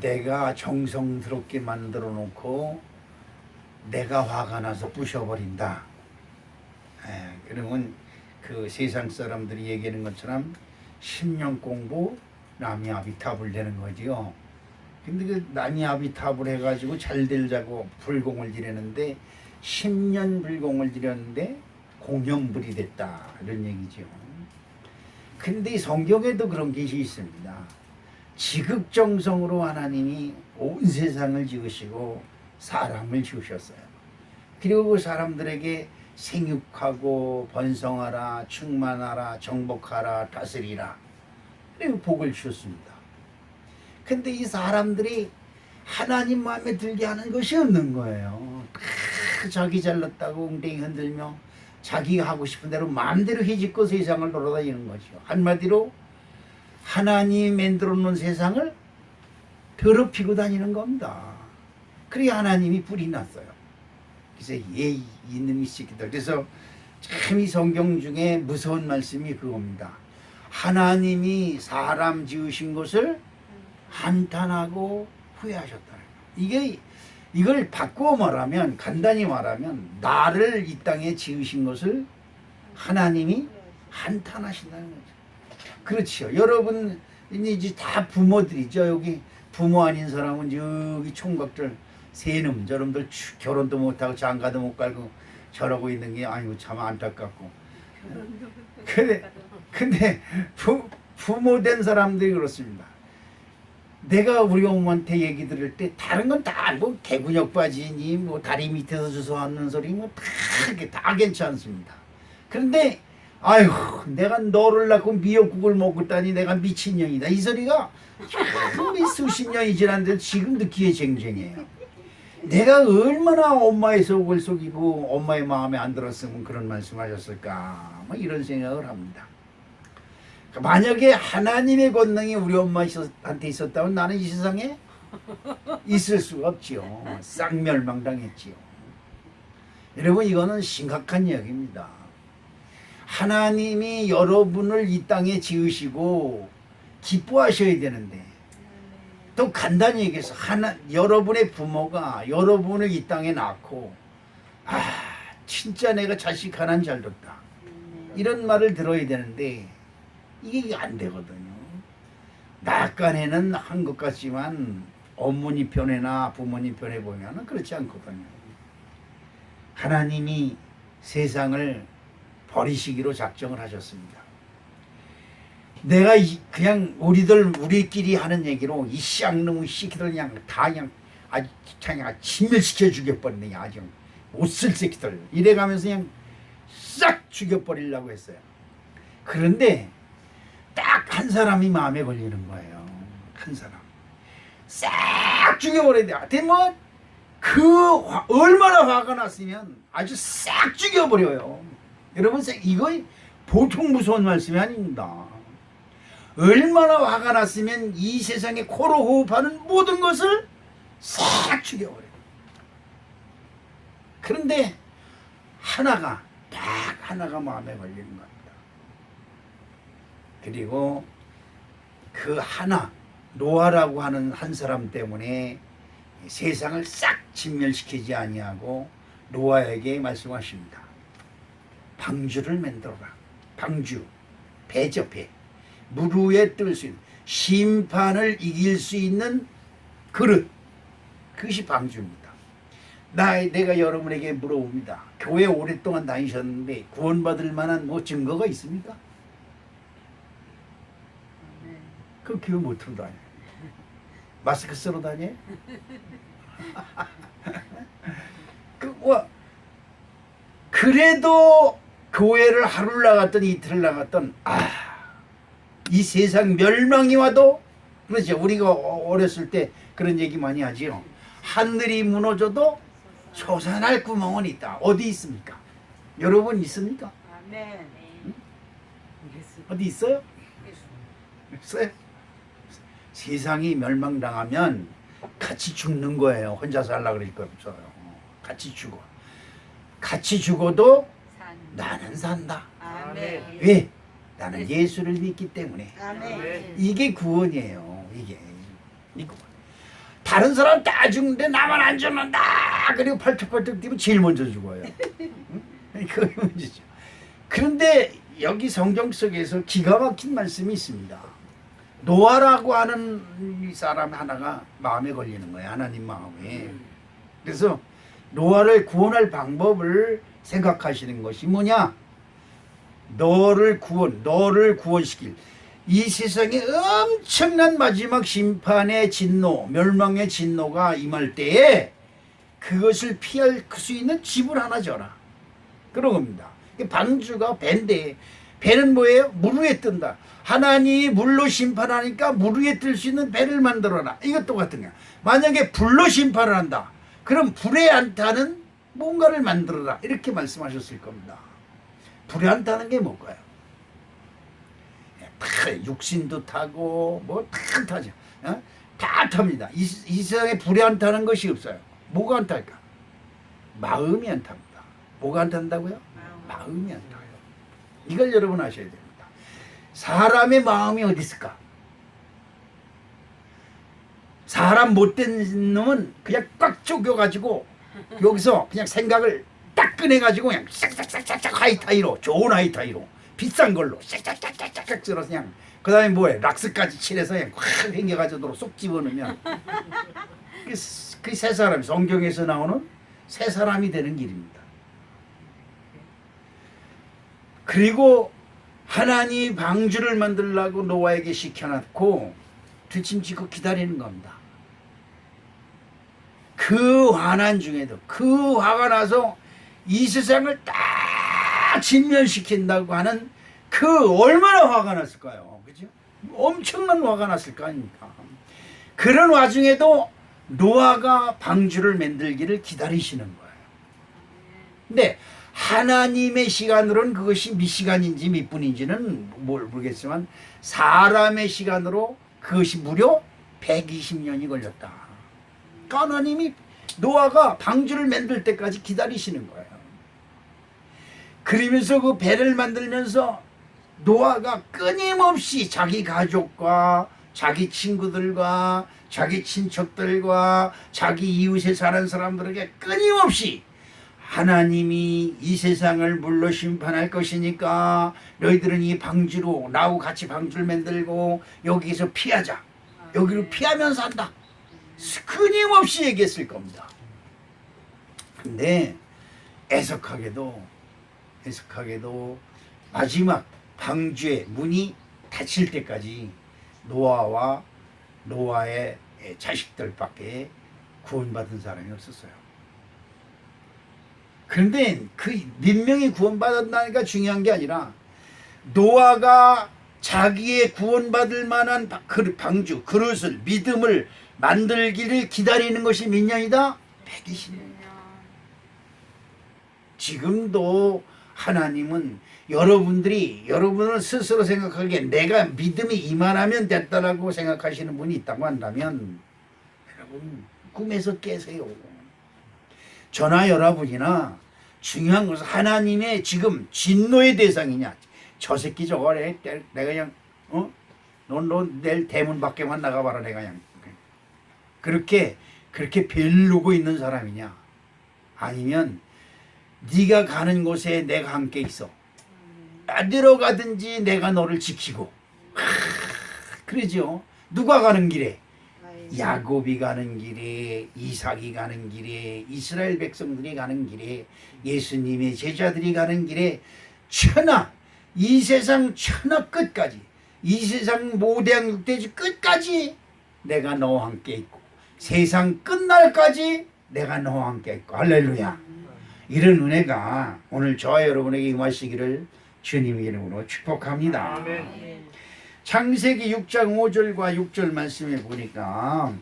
내가 정성스럽게 만들어 놓고 내가 화가 나서 부셔버린다. 그러면 그 세상 사람들이 얘기하는 것처럼 10년 공부 남이 아비탑을 되는 거지요. 근데 그 남이 아비탑을 해가지고 잘 되자고 불공을 지르는데 10년 불공을 지렸는데 공연불이 됐다, 이런 얘기죠. 근데 성경에도 그런 것이 있습니다. 지극정성으로 하나님이 온 세상을 지으시고 사람을 지으셨어요. 그리고 그 사람들에게 생육하고 번성하라, 충만하라, 정복하라, 다스리라, 그리고 복을 주셨습니다. 근데 이 사람들이 하나님 마음에 들게 하는 것이 없는 거예요. 다 자기 잘났다고 웅덩이 흔들며 자기가 하고 싶은 대로 마음대로 해짓고 세상을 돌아다니는 거죠. 한마디로 하나님이 만들어 놓은 세상을 더럽히고 다니는 겁니다. 그래 하나님이 불이 났어요. 그래서 이놈의 새끼들. 그래서 참 이 성경 중에 무서운 말씀이 그겁니다. 하나님이 사람 지으신 것을 한탄하고 후회하셨다. 이걸 바꾸어 말하면, 간단히 말하면 나를 이 땅에 지으신 것을 하나님이 한탄하신다는 거죠. 그렇죠. 여러분 이제 다 부모들이죠. 여기 부모 아닌 사람은 여기 총각들 세놈 저놈들 결혼도 못하고 장가도 못 갈고 저러고 있는 게 아이고 참 안타깝고. 근데 부모 된 사람들이 그렇습니다. 내가 우리 어머니한테 얘기 들을 때 다른 건 다 뭐 개구역 바지니 뭐 다리 밑에서 주워왔는 소리 뭐 다 괜찮습니다. 그런데 아유 내가 너를 낳고 미역국을 먹었다니 내가 미친년이다, 이 소리가 수십 년이 지났는데 지금도 귀에 쟁쟁해요. 내가 얼마나 엄마의 속을 속이고 엄마의 마음에 안 들었으면 그런 말씀하셨을까, 뭐 이런 생각을 합니다. 만약에 하나님의 권능이 우리 엄마한테 있었다면 나는 이 세상에 있을 수가 없지요. 쌍멸망당했지요. 여러분 이거는 심각한 이야기입니다. 하나님이 여러분을 이 땅에 지으시고 기뻐하셔야 되는데, 또 간단히 얘기해서 여러분의 부모가 여러분을 이 땅에 낳고 진짜 내가 자식 하나는 잘 뒀다, 이런 말을 들어야 되는데 이게 안 되거든요. 낙간에는 한 것 같지만 어머니 편에나 부모님 편에 보면 그렇지 않거든요. 하나님이 세상을 버리시기로 작정을 하셨습니다. 내가 그냥 우리끼리 하는 얘기로 이 쌍놈의 새끼들 그냥 다 아주 진멸시켜 죽여버리네. 아주 못쓸 새끼들 이래가면서 그냥 싹 죽여버리려고 했어요. 그런데 딱 한 사람이 마음에 걸리는 거예요. 한 사람 싹 죽여버려야 돼. 뭐 얼마나 화가 났으면 아주 싹 죽여버려요. 여러분 이거 보통 무서운 말씀이 아닙니다. 얼마나 화가 났으면 이 세상에 코로 호흡하는 모든 것을 싹 죽여버려요. 그런데 하나가 마음에 걸리는 겁니다. 그리고 그 하나, 노아라고 하는 한 사람 때문에 세상을 싹 진멸시키지 아니하고 노아에게 말씀하십니다. 방주를 만들어라. 방주, 배죠, 배. 물 위에 뜰 수 있는, 심판을 이길 수 있는 그릇, 그것이 방주입니다. 내가 여러분에게 물어봅니다. 교회 오랫동안 다니셨는데 구원받을 만한 뭐 증거가 있습니까? 그 교회 못 틀어 다녀. 마스크 쓰러 다녀? 그래도 교회를 하루를 나갔던 이틀을 나갔던 이 세상 멸망이 와도, 그렇죠. 우리가 어렸을 때 그런 얘기 많이 하지요. 하늘이 무너져도 솟아날 구멍은 있다. 어디 있습니까? 여러분 있습니까? 아멘. 응? 어디 있어요? 없어요? 세상이 멸망당하면 같이 죽는 거예요. 혼자 살라 그럴 거 없어요. 같이 죽어. 같이 죽어도 나는 산다. 아멘. 왜? 나는 예수를 믿기 때문에. 아멘. 이게 구원이에요. 이게. 다른 사람 다 죽는데 나만 안 죽는다. 그리고 팔뚝팔뚝 뛰면 제일 먼저 죽어요. 응? 그게 문제죠. 그런데 여기 성경 속에서 기가 막힌 말씀이 있습니다. 노아라고 하는 이 사람 하나가 마음에 걸리는 거예요. 하나님 마음에. 그래서 노아를 구원할 방법을 생각하시는 것이 뭐냐? 너를 구원시킬 이 세상에 엄청난 마지막 심판의 진노, 멸망의 진노가 임할 때에 그것을 피할 수 있는 집을 하나 져라. 그런 겁니다. 방주가 배인데, 배는 뭐예요? 물 위에 뜬다. 하나님이 물로 심판하니까 물 위에 뜰 수 있는 배를 만들어라. 이것 똑같은 거야. 만약에 불로 심판을 한다. 그럼 불에 안 타는 뭔가를 만들어라. 이렇게 말씀하셨을 겁니다. 불에 안 타는 게 뭘까요? 다 육신도 타고 뭐 다 타죠. 어? 다 탑니다. 이 세상에 불에 안 타는 것이 없어요. 뭐가 안 탈까? 마음이 안 탑니다. 뭐가 안 탄다고요? 마음이 안 타요. 이걸 여러분 아셔야 됩니다. 사람의 마음이 어디 있을까? 사람 못된 놈은 그냥 꽉 쪼겨가지고 여기서 그냥 생각을 딱 꺼내가지고 그냥 싹싹싹싹 하이타이로, 좋은 하이타이로 비싼 걸로 싹싹싹싹 쓸어서 그냥 그 다음에 뭐해? 락스까지 칠해서 그냥 확 팽겨가지고 쏙 집어넣으면 그 세 사람, 성경에서 나오는 세 사람이 되는 길입니다. 그리고 하나님이 방주를 만들려고 노아에게 시켜놨고 뒷짐지고 기다리는 겁니다. 그 환난 중에도 그 화가 나서 이 세상을 다 진멸시킨다고 하는 그 얼마나 화가 났을까요? 그죠? 엄청난 화가 났을 거 아닙니까? 그런 와중에도 노아가 방주를 만들기를 기다리시는 거예요. 근데 하나님의 시간으로는 그것이 몇 시간인지 몇 분인지는 모르겠지만 사람의 시간으로 그것이 무려 120년이 걸렸다. 그러니까 하나님이 노아가 방주를 만들 때까지 기다리시는 거예요. 그러면서 그 배를 만들면서 노아가 끊임없이 자기 가족과 자기 친구들과 자기 친척들과 자기 이웃에 사는 사람들에게 끊임없이 하나님이 이 세상을 물로 심판할 것이니까 너희들은 이 방주로 나하고 같이 방주를 만들고 여기서 피하자. 여기로 피하면서 한다. 끊임없이 얘기했을 겁니다. 근데 애석하게도 마지막 방주의 문이 닫힐 때까지 노아와 노아의 자식들밖에 구원받은 사람이 없었어요. 그런데 그 몇 명이 구원받았다니까 중요한 게 아니라 노아가 자기의 구원받을 만한 방주, 그릇을, 믿음을 만들기를 기다리는 것이 몇 년이다? 120년. 지금도 하나님은 여러분을 스스로 생각하기에 내가 믿음이 이만하면 됐다라고 생각하시는 분이 있다고 한다면 여러분 꿈에서 깨세요. 저나 여러분이나 중요한 것은 하나님의 지금 진노의 대상이냐. 저 새끼 저거 내가 그냥 넌 내일 대문 밖에만 나가봐라 내가 그냥 그렇게 벨르고 있는 사람이냐. 아니면 네가 가는 곳에 내가 함께 있어. 어디로 가든지 내가 너를 지키고. 그러죠. 누가 가는 길에? 야곱이 가는 길에, 이삭이 가는 길에, 이스라엘 백성들이 가는 길에, 예수님의 제자들이 가는 길에 이 세상 천하 끝까지, 이 세상 모대양 육대지 끝까지 내가 너와 함께 있고 세상 끝날까지 내가 너와 함께 있고. 할렐루야. 이런 은혜가 오늘 저와 여러분에게 임하시기를 주님의 이름으로 축복합니다. 아멘. 창세기 6장 5절과 6절 말씀에 보니까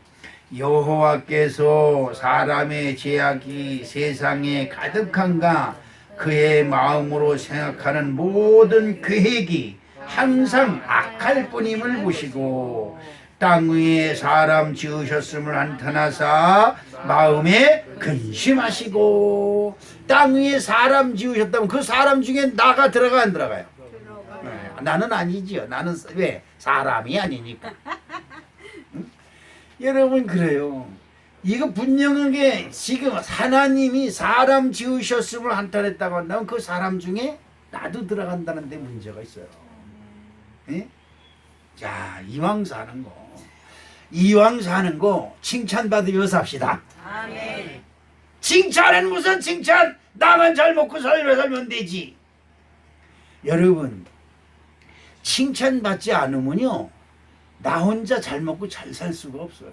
여호와께서 사람의 죄악이 세상에 가득한가 그의 마음으로 생각하는 모든 계획이 항상 악할 뿐임을 보시고 땅 위에 사람 지으셨음을 한탄하사 마음에 근심하시고. 땅 위에 사람 지으셨다면 그 사람 중에 나가 들어가 안 들어가요? 나는 아니지요. 나는 왜? 사람이 아니니까. 응? 여러분 그래요. 이거 분명하게 지금 하나님이 사람 지으셨음을 한탄했다고 한다면 그 사람 중에 나도 들어간다는 데 문제가 있어요. 예? 자, 이왕 사는 거 칭찬받으며 삽시다. 아멘. 칭찬은 무슨 칭찬? 나만 잘 먹고 살면 되지. 여러분, 칭찬받지 않으면요, 나 혼자 잘 먹고 잘 살 수가 없어요.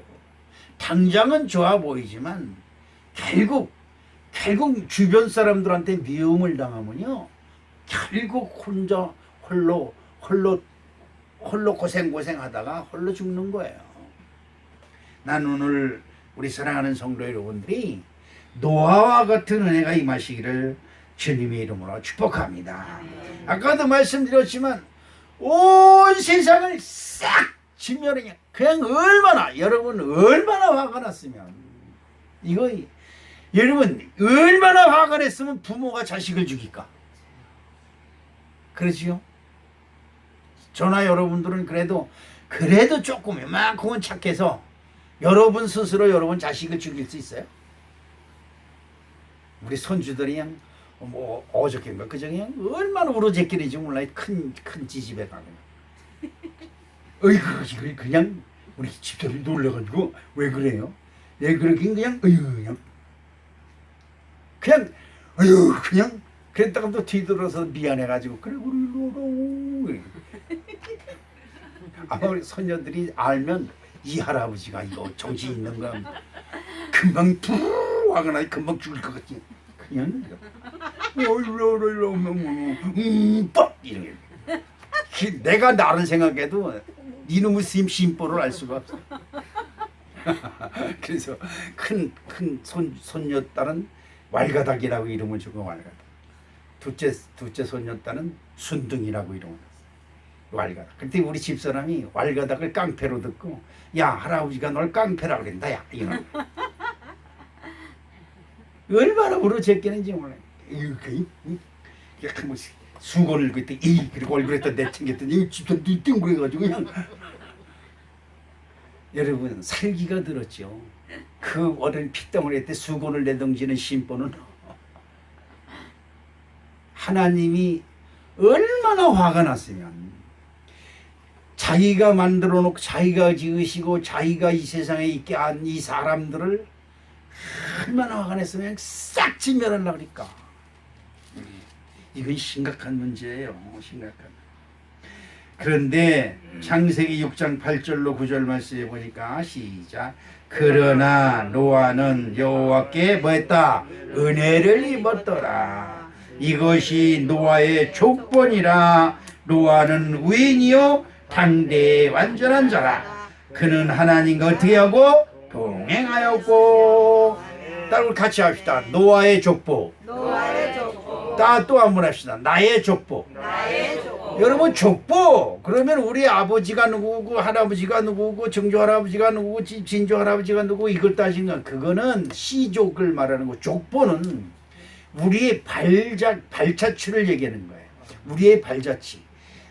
당장은 좋아 보이지만 결국 주변 사람들한테 미움을 당하면요, 결국 혼자 홀로 고생하다가 홀로 죽는 거예요. 난 오늘 우리 사랑하는 성도 여러분들이 노아와 같은 은혜가 임하시기를 주님의 이름으로 축복합니다. 아까도 말씀드렸지만 온 세상을 싹 진멸하냐. 그냥 여러분 얼마나 화가 났으면, 이거 여러분 얼마나 화가 냈으면 부모가 자식을 죽일까? 그렇지요? 저나 여러분들은 그래도 조금 이만큼은 착해서 여러분 스스로 여러분 자식을 죽일 수 있어요? 우리 손주들이 그냥 뭐 어저께인가 그저께 그냥 얼마나 우러제끼는지 몰라. 큰 지집에 가면 어이구 그냥 우리 집사람이 놀래가지고 왜 그래요? 왜 그렇게 그냥 그냥 그랬다가 또 뒤돌아서 미안해가지고 그래 우리 아마 우리 손녀들이 알면 이 할아버지가 이거 정신 있는 거 금방 푸 화가 나 금방 죽을 것 같지. 그냥 뻑 이렇게 내가 나를 생각해도 이놈의 심보를 알 수가 없어. 그래서 큰 손녀딸은 왈가닥이라고 이름을 주고 왈가닥. 둘째 손녀딸은 순둥이라고 이름을 줬어. 왈가닥. 그때 우리 집사람이 왈가닥을 깡패로 듣고, 야 할아버지가 널 깡패라 그랬다 야 이런. 얼마나 부러졌겠는지 몰라. 이렇게 뭐 수건을 그때 그리고 얼굴에다 내챙겼더니 집사람이 띵그래가지고 그냥. 여러분 살기가 들었죠. 그 어린 핏덩어리 때 수건을 내던지는 심보는 하나님이 얼마나 화가 났으면, 자기가 만들어 놓고 자기가 지으시고 자기가 이 세상에 있게 한 이 사람들을 얼마나 화가 냈으면 싹 진멸하려고 그러니까. 이건 심각한 문제예요. 심각한. 그런데 창세기 6장 8절로 9절 말씀해 보니까 시작. 그러나 노아는 여호와께 뭐했다? 은혜를 입었더라. 이것이 노아의 족본이라. 노아는 의인이요 당대의 완전한 자라. 그는 하나님과 어떻게 하고 동행하였고. 따로 같이 합시다. 노아의 족보. 또 한 번 합시다. 나의 족보. 여러분 족보 그러면 우리 아버지가 누구고 할아버지가 누구고 증조 할아버지가 누구고 진조 할아버지가 누구고 이걸 따지는 건 그거는 시족을 말하는 거. 족보는 우리의 발자취를 얘기하는 거예요. 우리의 발자취.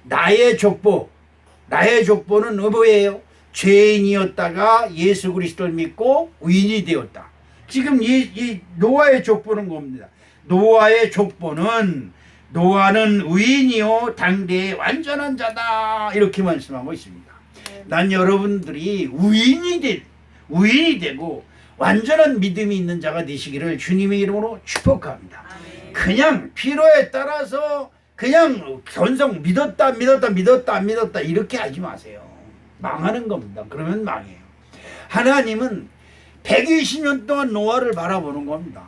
나의 족보는 뭐예요? 죄인이었다가 예수 그리스도를 믿고 의인이 되었다. 지금 이 노아의 족보는 겁니다. 노아의 족보는 노아는 의인이요 당대의 완전한 자다 이렇게 말씀하고 있습니다. 난 여러분들이 의인이 되고 완전한 믿음이 있는 자가 되시기를 주님의 이름으로 축복합니다. 그냥 필요에 따라서 그냥 견성 믿었다 이렇게 하지 마세요. 망하는 겁니다. 그러면 망해요. 하나님은 120년 동안 노아를 바라보는 겁니다.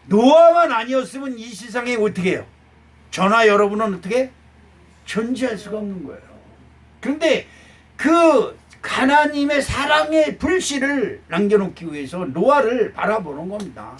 노아만 아니었으면 이 세상에 어떻게 해요? 저나 여러분은 어떻게 존재할 수가 없는 거예요. 그런데 그 하나님의 사랑의 불씨를 남겨놓기 위해서 노아를 바라보는 겁니다.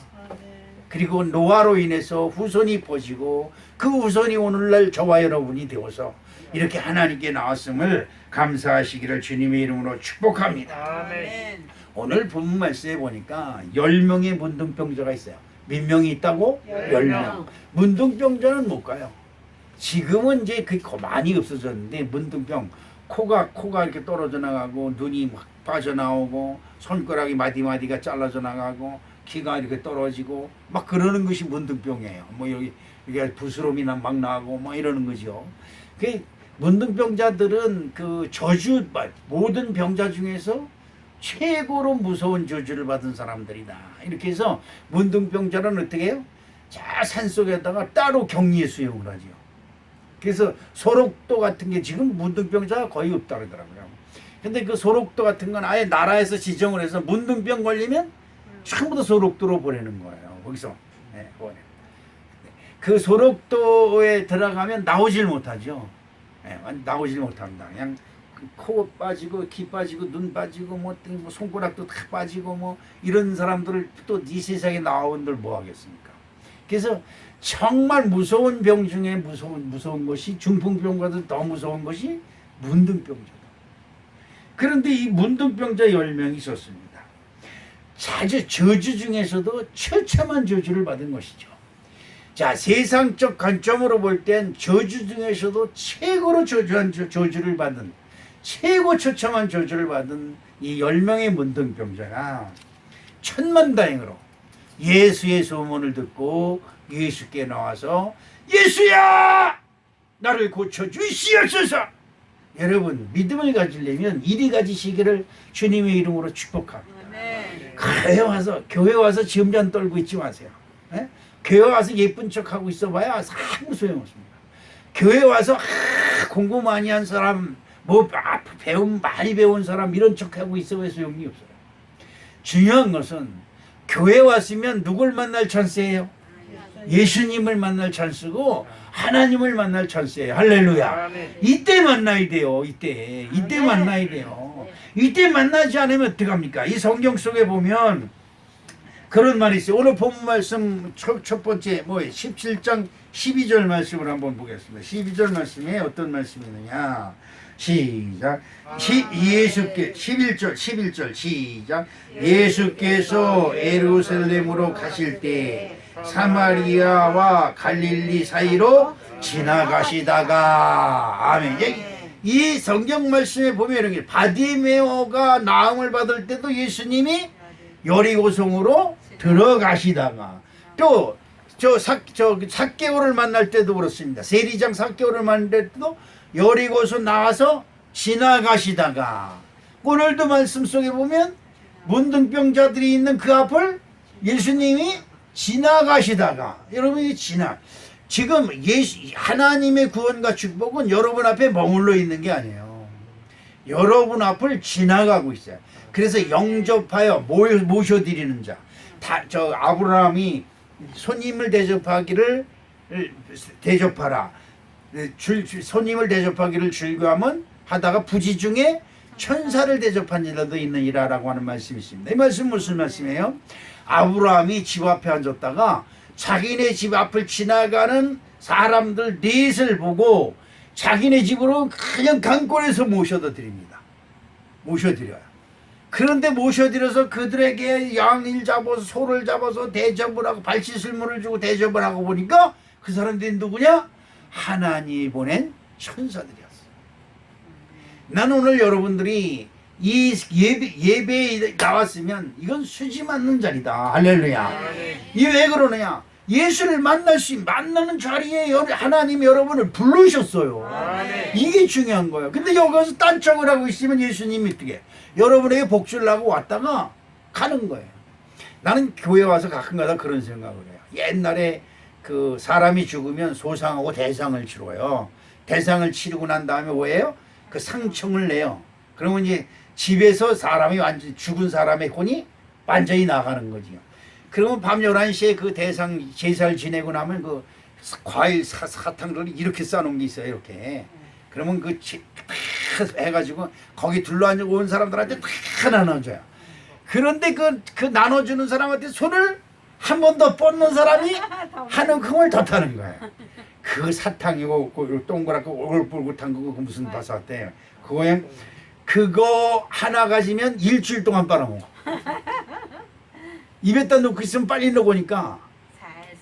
그리고 노아로 인해서 후손이 퍼지고 그 후손이 오늘날 저와 여러분이 되어서 이렇게 하나님께 나왔음을 감사하시기를 주님의 이름으로 축복합니다. 아멘. 오늘 본문 말씀에 보니까 10명의 문둥병자가 있어요. 몇 명이 있다고? 10명. 문둥병자는 못 가요. 지금은 이제 많이 없어졌는데 문둥병 코가 이렇게 떨어져 나가고 눈이 막 빠져나오고 손가락이 마디마디가 잘라져 나가고 키가 이렇게 떨어지고 막 그러는 것이 문둥병이에요. 뭐 여기 이게 부스럼이나 막 나고 막 이러는 거죠. 그 문둥병자들은 그 저주 모든 병자 중에서 최고로 무서운 저주를 받은 사람들이다. 이렇게 해서 문둥병자는 어떻게 해요? 자 산속에다가 따로 격리에 수용을 하죠. 그래서 소록도 같은 게 지금 문둥병자가 거의 없다 그러더라고요. 근데 그 소록도 같은 건 아예 나라에서 지정을 해서 문둥병 걸리면 전부 다 소록도로 보내는 거예요. 거기서 보내. 그 소록도에 들어가면 나오질 못하죠. 나오질 못합니다. 그냥 코 빠지고 귀 빠지고 눈 빠지고 뭐 손가락도 다 빠지고 뭐 이런 사람들을 또 이 세상에 나온들 뭐 하겠습니까? 그래서 정말 무서운 병 중에 무서운 것이 중풍병과도 더 무서운 것이 문둥병자다. 그런데 이 문둥병자 10명이 있었습니다. 자주 저주 중에서도 처참한 저주를 받은 것이죠. 자, 세상적 관점으로 볼 땐 저주 중에서도 최고로 저주한 저주를 받은 최고 처참한 저주를 받은 이 10명의 문둥병자가 천만다행으로 예수의 소문을 듣고 예수께 나와서 예수야 나를 고쳐주시옵소서. 여러분 믿음을 가지려면 이리 가지시기를 주님의 이름으로 축복합니다. 교회 와서 지음잔 떨고 있지 마세요. 에? 교회 와서 예쁜 척하고 있어봐야 아무 소용없습니다. 교회 와서 공부 많이 한 사람 많이 배운 사람 이런 척하고 있어봐야 소용이 없어요. 중요한 것은 교회 왔으면 누굴 만날 찬스예요? 예수님을 만날 찬스고 하나님을 만날 찬스예요. 할렐루야. 이때 만나야 돼요. 이때 만나야 돼요. 이때 만나지 않으면 어떡합니까? 이 성경 속에 보면 그런 말이 있어요. 오늘 본문 말씀 첫 번째 17장 12절 말씀을 한번 보겠습니다. 12절 말씀에 어떤 말씀이 있느냐. 시작. 11절 시작. 예수께서 예루살렘으로 가실 때 사마리아와 갈릴리 사이로 지나가시다가 아멘. 이 성경 말씀에 보면 이런 게 바디메오가 나음을 받을 때도 예수님이 여리고성으로 들어가시다가 또 삭개오를 만날 때도 그렇습니다. 세리장 삭개오를 만날 때도 여리고서 나와서 지나가시다가 오늘도 말씀 속에 보면 문둥병자들이 있는 그 앞을 예수님이 지나가시다가 여러분이 지금 하나님의 구원과 축복은 여러분 앞에 머물러 있는 게 아니에요. 여러분 앞을 지나가고 있어요. 그래서 영접하여 모셔드리는 자. 아브라함이 손님을 대접하라. 손님을 대접하기를 즐거워하면 하다가 부지 중에 천사를 대접한 일도 있느니라라고 하는 말씀이 있습니다. 이 말씀 무슨 말씀이에요? 아브라함이 집 앞에 앉았다가 자기네 집 앞을 지나가는 사람들 넷을 보고 자기네 집으로 그냥 강권해서 모셔드립니다. 모셔드려요. 그런데 모셔드려서 그들에게 양을 잡아서 소를 잡아서 대접을 하고 발치슬물을 주고 대접을 하고 보니까 그 사람들이 누구냐? 하나님이 보낸 천사들이었어요. 난 오늘 여러분들이 이 예배에 나왔으면 이건 수지 맞는 자리다. 할렐루야. 이 왜 그러느냐? 예수를 만나는 자리에 하나님이 여러분을 부르셨어요. 이게 중요한 거예요. 근데 여기서 딴척을 하고 있으면 예수님이 어떻게 여러분에게 복주를 하고 왔다가 가는 거예요. 나는 교회 와서 가끔가다 그런 생각을 해요. 옛날에 그 사람이 죽으면 소상하고 대상을 치러요. 대상을 치르고 난 다음에 뭐예요? 그 상청을 내요. 그러면 이제 집에서 사람이 완전히 죽은 사람의 혼이 완전히 나가는 거지요. 그러면 밤 11시에 그 대상 제사를 지내고 나면 그 과일 사탕을 이렇게 싸놓은 게 있어요. 이렇게. 그러면 그 해가지고 거기 둘러앉아 온 사람들한테 다 나눠줘요. 그런데 그 나눠주는 사람한테 손을 한 번 더 뻗는 사람이 한 움큼을 더 타는 거예요. 그 사탕이고 그 동그랗고 오글불긋한 거 무슨 바사대요. 그거 하나 가지면 일주일 동안 빨아먹어. 입에다 넣고 있으면 빨리 넣으니까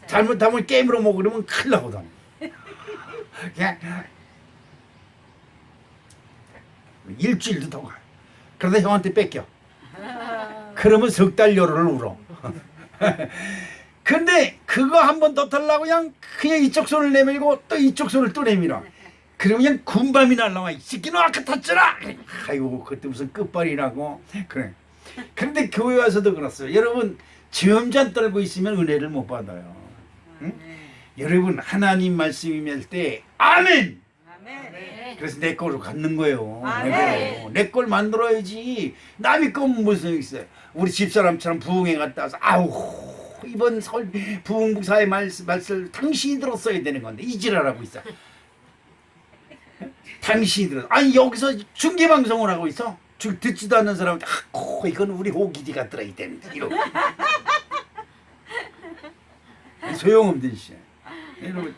잘못하면 깨물어 먹으려면 큰일 나거든. 그냥 일주일도 더 가요. 그러다 형한테 뺏겨. 그러면 석 달 열흘을 울어. 근데 그거 한 번 더 달라고 그냥 이쪽 손을 내밀고 또 이쪽 손을 또 내밀어. 그러면 그냥 군밤이 날라와. 이 새끼는 아까 탔잖아. 아이고 그때 무슨 끝발이라고. 그래. 그런데 교회 와서도 그렇어요. 여러분 지음잔 떨고 있으면 은혜를 못 받아요. 응? 여러분 하나님 말씀이 임할 때 아멘. 그래서 내 거로 갖는 거예요. 내 걸 만들어야지. 남의 건 무슨 있어요. 우리 집사람처럼 부흥회 갔다 와서 아우 이번 설 부흥부사의 말씀 당신이 들었어야 되는 건데 이지랄하고 있어. 당신이 들었어. 아니 여기서 중계방송을 하고 있어. 듣지도 않는 사람한테 이건 우리 호기디가 들어야 되는데 이러고. 소용없는 시. 여러분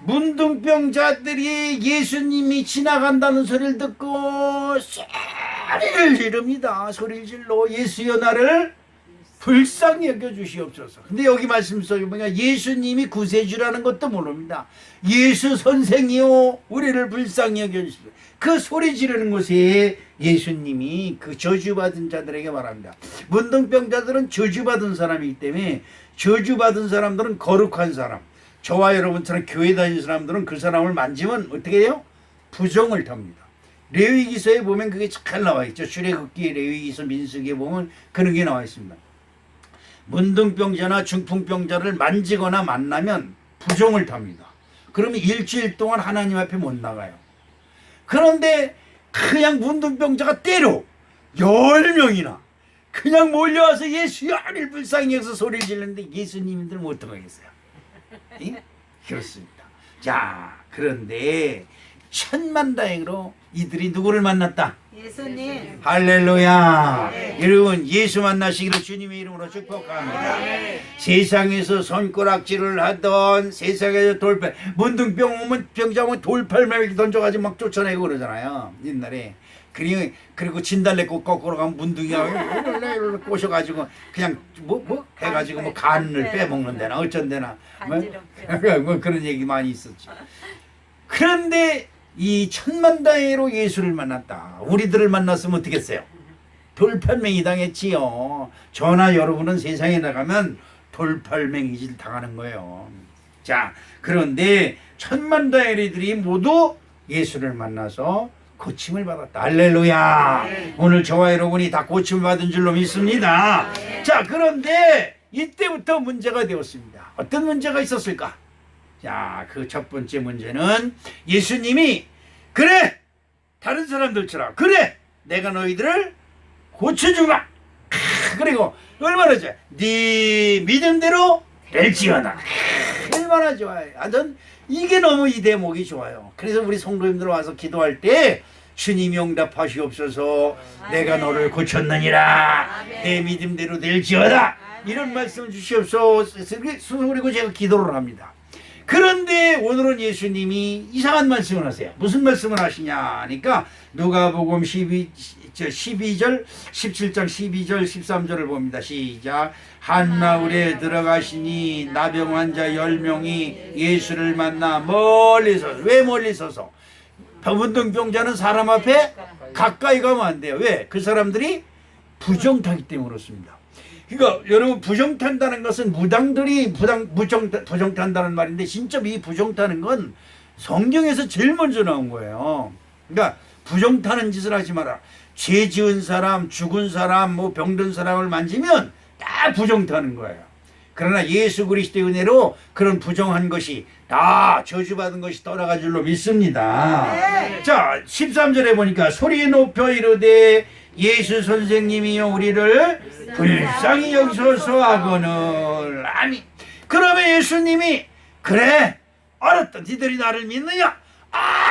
문둥병자들이 예수님이 지나간다는 소리를 듣고 소리를 지릅니다. 소리를 질러 예수여 나를 불쌍히 여겨주시옵소서. 근데 여기 말씀 속에 보니까 예수님이 구세주라는 것도 모릅니다. 예수 선생이요 우리를 불쌍히 여겨주시옵소서. 그 소리 지르는 곳에 예수님이 그 저주받은 자들에게 말합니다. 문둥병자들은 저주받은 사람이기 때문에 저주받은 사람들은 거룩한 사람, 저와 여러분처럼 교회 다니는 사람들은 그 사람을 만지면 어떻게 해요? 부정을 탑니다. 레위기서에 보면 그게 잘 나와 있죠. 출애굽기, 레위기서, 민수기에 보면 그런 게 나와 있습니다. 문둥병자나 중풍병자를 만지거나 만나면 부정을 탑니다. 그러면 일주일 동안 하나님 앞에 못 나가요. 그런데 그냥 문둥병자가 때려 10명이나 그냥 몰려와서 예수여 나를 불쌍히 여기서 소리를 지르는데 예수님들은 못 들어가겠어요. 예? 그렇습니다. 자, 그런데 천만다행으로 이들이 누구를 만났다? 예수님. 할렐루야. 네. 여러분 예수 만나시기를 주님의 이름으로 축복합니다. 네. 세상에서 손가락질을 하던 세상에서 돌팔 문둥병 오면 병자 오면 돌팔매기 던져가지고 막 쫓아내고 그러잖아요. 옛날에. 그리고 진달래꽃 거꾸로 가면 문둥이하고 꼬셔가지고 그냥 뭐 해가지고 뭐 간을 빼먹는 데나 어쩐 데나 뭐 그런 얘기 많이 있었죠. 그런데 이 천만다행으로 예수를 만났다. 우리들을 만났으면 어떻게 했어요? 돌팔맹이 당했지요. 저나 여러분은 세상에 나가면 돌팔맹이질 당하는 거예요. 자, 그런데 천만다행이들이 모두 예수를 만나서 고침을 받았다. 할렐루야. 네. 오늘 저와 여러분이 다 고침을 받은 줄로 믿습니다. 네. 자, 그런데 이때부터 문제가 되었습니다. 어떤 문제가 있었을까? 자, 그 첫 번째 문제는 예수님이 그래 다른 사람들처럼 그래 내가 너희들을 고쳐주마. 그리고 얼마나 좋아. 네 믿음대로 될지어다. 얼마나 좋아요. 하여튼 이게 너무 이 대목이 좋아요. 그래서 우리 성도님들 와서 기도할 때 주님이 응답하시옵소서. 내가 너를 고쳤느니라. 내 믿음대로 될지어다. 이런 말씀 주시옵소서. 그리고 제가 기도를 합니다. 그런데 오늘은 예수님이 이상한 말씀을 하세요. 무슨 말씀을 하시냐 하니까 누가복음 12절 17장 12절 13절을 봅니다. 시작. 한나울에 들어가시니 나병 환자 10명이 예수를 만나 멀리 서서. 왜 멀리 서서? 문둥병자는 사람 앞에 가까이 가면 안 돼요. 왜? 그 사람들이 부정타기 때문에 그렇습니다. 그러니까 여러분 부정탄다는 것은 무당들이 부정탄다는 말인데 진짜 이 부정타는 건 성경에서 제일 먼저 나온 거예요. 그러니까 부정타는 짓을 하지 마라. 죄 지은 사람, 죽은 사람, 뭐 병든 사람을 만지면 다 부정타는 거예요. 그러나 예수 그리스도의 은혜로 그런 부정한 것이 다 저주받은 것이 떠나갈 줄로 믿습니다. 네. 자, 13절에 보니까 소리 높여 이르되 예수 선생님이여 우리를 불쌍히 여기소서 하거늘. 아니 그러면 예수님이 그래 알았다 니들이 나를 믿느냐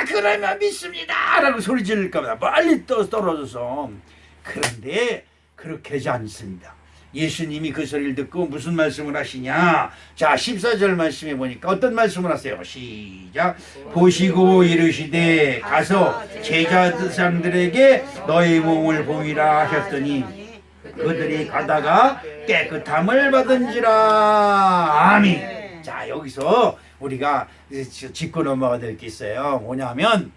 그러면 믿습니다 라고 소리 지를까 보다 빨리 떨어져서. 그런데 그렇게 하지 않습니다. 예수님이 그 소리를 듣고 무슨 말씀을 하시냐. 자 14절 말씀해 보니까 어떤 말씀을 하세요. 시작. 보시고 이르시되 가서 제자들에게 너희 몸을 보이라 하셨더니 그들이 가다가 깨끗함을 받은지라. 아멘. 자 여기서 우리가 짚고 넘어가야 될 게 있어요. 뭐냐면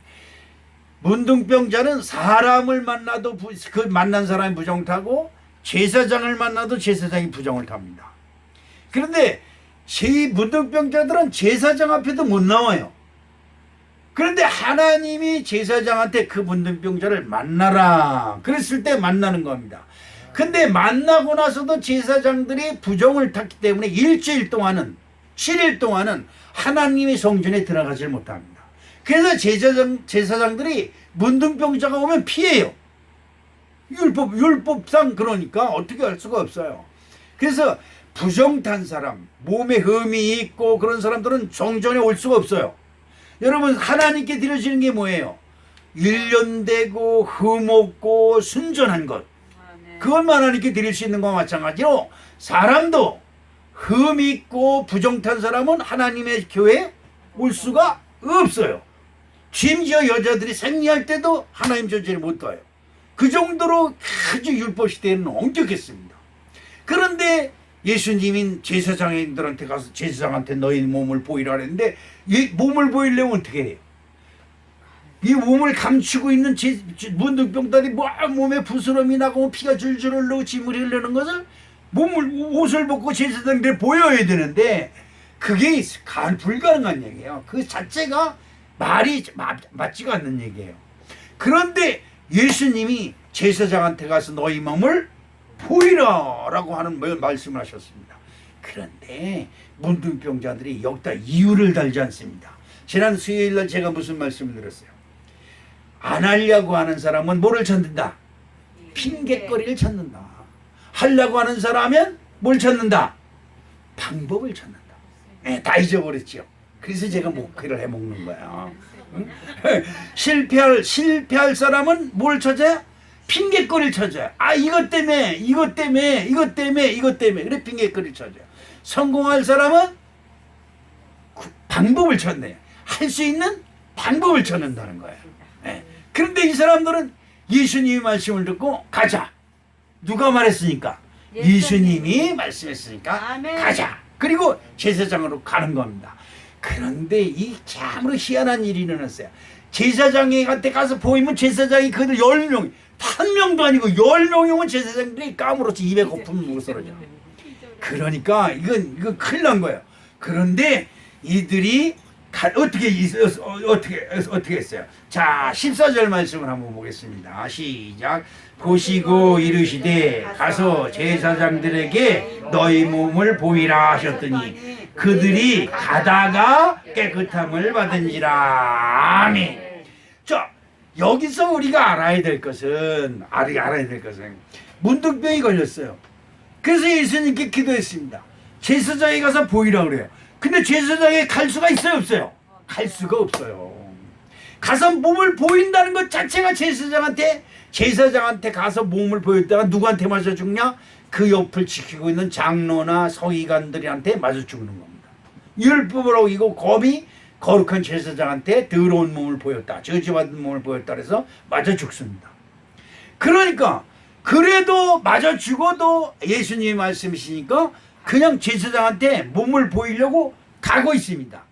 문둥병자는 사람을 만나도 그 만난 사람이 부정 타고 제사장을 만나도 제사장이 부정을 탑니다. 그런데 이 문둥병자들은 제사장 앞에도 못 나와요. 그런데 하나님이 제사장한테 그 문둥병자를 만나라 그랬을 때 만나는 겁니다. 근데 만나고 나서도 제사장들이 부정을 탔기 때문에 일주일 동안은 7일 동안은 하나님의 성전에 들어가질 못합니다. 그래서 제사장들이 문둥병자가 오면 피해요. 율법상 그러니까 어떻게 할 수가 없어요. 그래서 부정탄 사람, 몸에 흠이 있고 그런 사람들은 성전에 올 수가 없어요. 여러분 하나님께 드려지는 게 뭐예요? 일련되고 흠없고 순전한 것. 그것만 하나님께 드릴 수 있는 것과 마찬가지로 사람도 흠 있고 부정탄 사람은 하나님의 교회에 올 수가 없어요. 심지어 여자들이 생리할 때도 하나님 존재를 못 봐요. 그 정도로 아주 율법 시대에는 엄격했습니다. 그런데 예수님인 제사장들한테 가서 제사장한테 너희 몸을 보이라 그랬는데 이 몸을 보이려면 어떻게 해요? 이 몸을 감추고 있는 문둥병들이 몸에 부스럼이 나고 피가 줄줄 흘러고 침을 흘리는 것을 옷을 벗고 제사장들이 보여야 되는데 그게 불가능한 얘기예요. 그 자체가 말이 맞지가 않는 얘기예요. 그런데 예수님이 제사장한테 가서 너희 몸을 보이라 라고 하는 말씀을 하셨습니다. 그런데 문둥병자들이 여기다 이유를 달지 않습니다. 지난 수요일날 제가 무슨 말씀을 드렸어요? 안 하려고 하는 사람은 뭐를 찾는다? 핑계거리를 찾는다. 하려고 하는 사람은 뭘 찾는다? 방법을 찾는다. 네, 다 잊어버렸죠. 그래서 제가 목회를 해먹는 거야. 응? 실패할 사람은 뭘 찾아요? 핑계거리를 찾아요. 이것 때문에 그래 핑계거리를 찾아요. 성공할 사람은 방법을 찾네요. 할 수 있는 방법을 찾는다는 거예요. 네. 그런데 이 사람들은 예수님의 말씀을 듣고 가자. 누가 말했으니까? 예수님이 말씀했으니까 아멘. 가자. 그리고 제사장으로 가는 겁니다. 그런데 이 참으로 희한한 일이 일어났어요. 제사장한테 가서 보이면 제사장이 그들 10명, 한 명도 아니고 10명이 오면 제사장들이 까무러치 입에 거품 먹어 쓰러져. 그러니까 이건 큰일 난 거예요. 그런데 이들이 어떻게 했어요? 자, 14절 말씀을 한번 보겠습니다. 시작. 보시고 이르시되 가서 제사장들에게 너희 몸을 보이라 하셨더니 그들이 가다가 깨끗함을 받은지라. 아멘. 자, 여기서 우리가 알아야 될 것은 문둥병이 걸렸어요. 그래서 예수님께 기도했습니다. 제사장에 가서 보이라 그래요. 근데 제사장에 갈 수가 있어요, 없어요? 갈 수가 없어요. 가서 몸을 보인다는 것 자체가 제사장한테 가서 몸을 보였다가 누구한테 맞아 죽냐? 그 옆을 지키고 있는 장로나 서기관들한테 맞아 죽는 겁니다. 율법을 어기고 검이 거룩한 제사장한테 더러운 몸을 보였다, 저주받은 몸을 보였다 그래서 맞아 죽습니다. 그러니까 그래도 맞아 죽어도 예수님이 말씀이시니까 그냥 제사장한테 몸을 보이려고 가고 있습니다.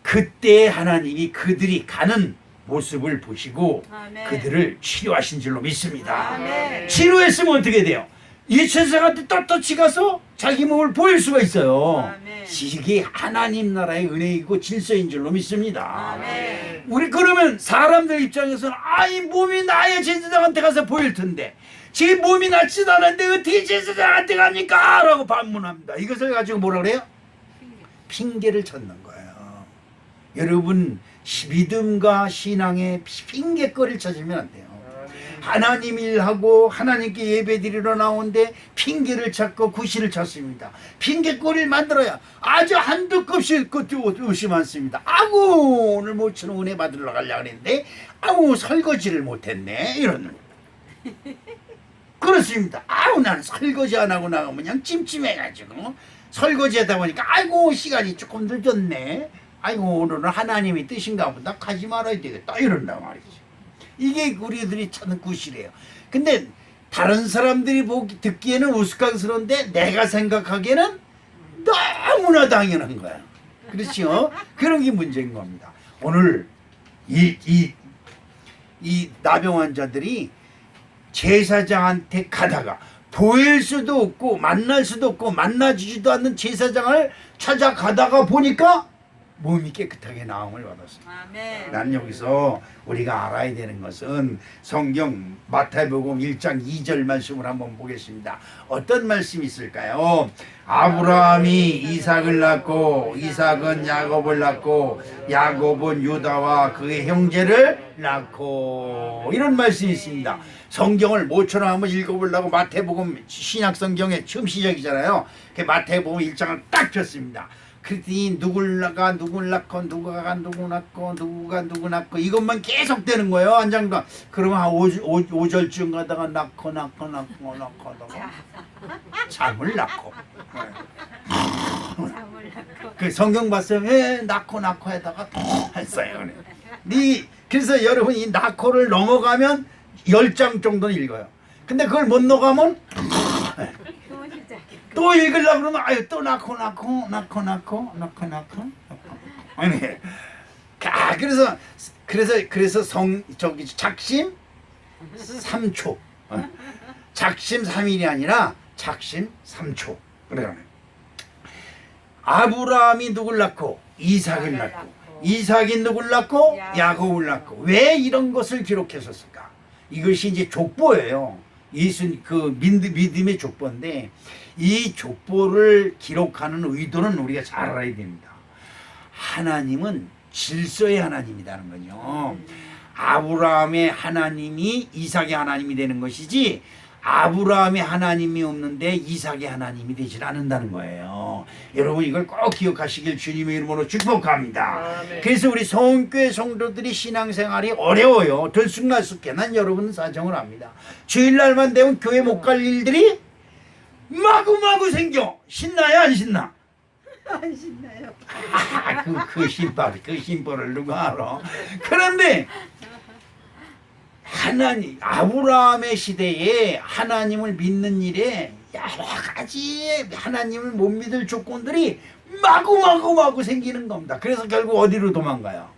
그때 하나님이 그들이 가는 모습을 보시고 아멘. 그들을 치료하신 줄로 믿습니다. 아멘. 치료했으면 어떻게 돼요? 이 제사장한테 떳떳이 가서 자기 몸을 보일 수가 있어요. 아멘. 이게 하나님 나라의 은혜이고 질서인 줄로 믿습니다. 아멘. 우리 그러면 사람들 입장에서는 이 몸이 나야 제사장한테 가서 보일 텐데 제 몸이 낫지도 않은데 어떻게 제사장한테 갑니까? 라고 반문합니다. 이것을 가지고 뭐라 그래요? 핑계를 찾는 거예요. 여러분 믿음과 신앙의 핑계거리를 찾으면 안 돼요. 하나님 일하고 하나님께 예배드리러 나오는데 핑계를 찾고 구실을 찾습니다. 핑계거리를 만들어야 아주 한두 급씩 것이 많습니다. 오늘 모처럼 은혜 받으러 가려고 했는데 설거지를 못했네 이러는 그렇습니다. 나는 설거지 안 하고 나가면 그냥 찜찜해가지고 설거지하다 보니까 시간이 조금 늦었네. 오늘은 하나님의 뜻인가 보다 가지 말아야 되겠다 이런단 말이지. 이게 우리들이 찾는 구실이에요. 근데 다른 사람들이 듣기에는 우스꽝스러운데 내가 생각하기에는 너무나 당연한 거야. 그렇죠? 그런 게 문제인 겁니다. 오늘 이 나병 환자들이 제사장한테 가다가 보일 수도 없고 만날 수도 없고 만나지지도 않는 제사장을 찾아가다가 보니까 몸이 깨끗하게 나음을 받았습니다. 아멘. 난 여기서 우리가 알아야 되는 것은 성경 마태복음 1장 2절 말씀을 한번 보겠습니다. 어떤 말씀이 있을까요? 아브라함이 이삭을 낳고 이삭은 야곱을 낳고 야곱은 유다와 그의 형제를 낳고, 이런 말씀이 있습니다. 성경을 모처럼 한번 읽어보려고 마태복음 신약 성경의 처음 시작이잖아요. 그 마태복음 1장을 딱 폈습니다. 그랬더니 누굴가 누굴 낳고 누가 누구 낳고 누가 누구 낳고 이것만 계속 되는 거예요. 한 장도. 그러면 한 5절쯤 가다가 낳고 잠을 낳고 그 성경 봤어요. 낳고 해다가 했어요. 그래서 여러분 이 낳고를 넘어가면 10장 정도는 읽어요. 근데 그걸 못 넘어가면 또 읽으려고 그러면 아유 또 낳고 아니 그래서 작심 3초 작심 3일이 아니라 작심 3초. 그래요. 아브라함이 누굴 낳고 이삭을 낳고 이삭이 누굴 낳고 야곱을 낳고 왜 이런 것을 기록했었을까? 이것이 이제 족보예요. 예수 그 믿음의 족보인데 이 족보를 기록하는 의도는 우리가 잘 알아야 됩니다. 하나님은 질서의 하나님이라는 거죠. 아브라함의 하나님이 이삭의 하나님이 되는 것이지 아브라함의 하나님이 없는데 이삭의 하나님이 되질 않는다는 거예요. 여러분 이걸 꼭 기억하시길 주님의 이름으로 축복합니다. 그래서 우리 성교회 성도들이 신앙생활이 어려워요. 들쑥날쑥해. 난 여러분 사정을 압니다. 주일날만 되면 교회 못 갈 일들이 마구마구 생겨. 신나요 안 신나? 안 신나요. 그 신보를 누가 알아? 그런데 아브라함의 시대에 하나님을 믿는 일에 여러 가지 하나님을 못 믿을 조건들이 마구 생기는 겁니다. 그래서 결국 어디로 도망가요?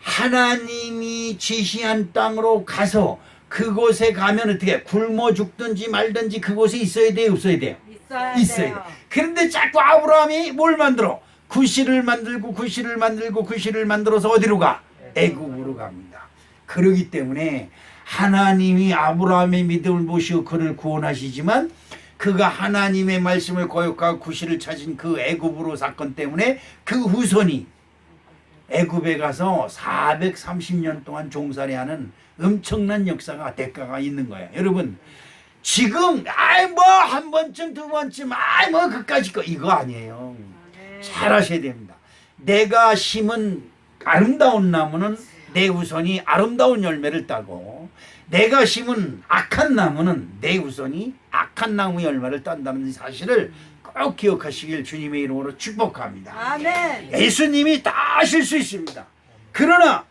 하나님이 지시한 땅으로 가서 그곳에 가면 어떻게 굶어 죽든지 말든지 그곳에 있어야 돼요? 없어야 돼요? 있어야 돼요. 그런데 자꾸 아브라함이 뭘 만들어? 구실을 만들어서 어디로 가? 애굽으로 갑니다. 그러기 때문에 하나님이 아브라함의 믿음을 보시고 그를 구원하시지만 그가 하나님의 말씀을 거역하고 구실을 찾은 그 애굽으로 사건 때문에 그 후손이 애굽에 가서 430년 동안 종살이하는 엄청난 역사가 대가가 있는 거예요. 여러분 지금 한 번쯤 두 번쯤 그까짓 거 이거 아니에요. 잘 하셔야 됩니다. 내가 심은 아름다운 나무는 내 후손이 아름다운 열매를 따고 내가 심은 악한 나무는 내 후손이 악한 나무 열매를 딴다는 사실을 꼭 기억하시길 주님의 이름으로 축복합니다. 아멘. 예수님이 다 하실 수 있습니다. 그러나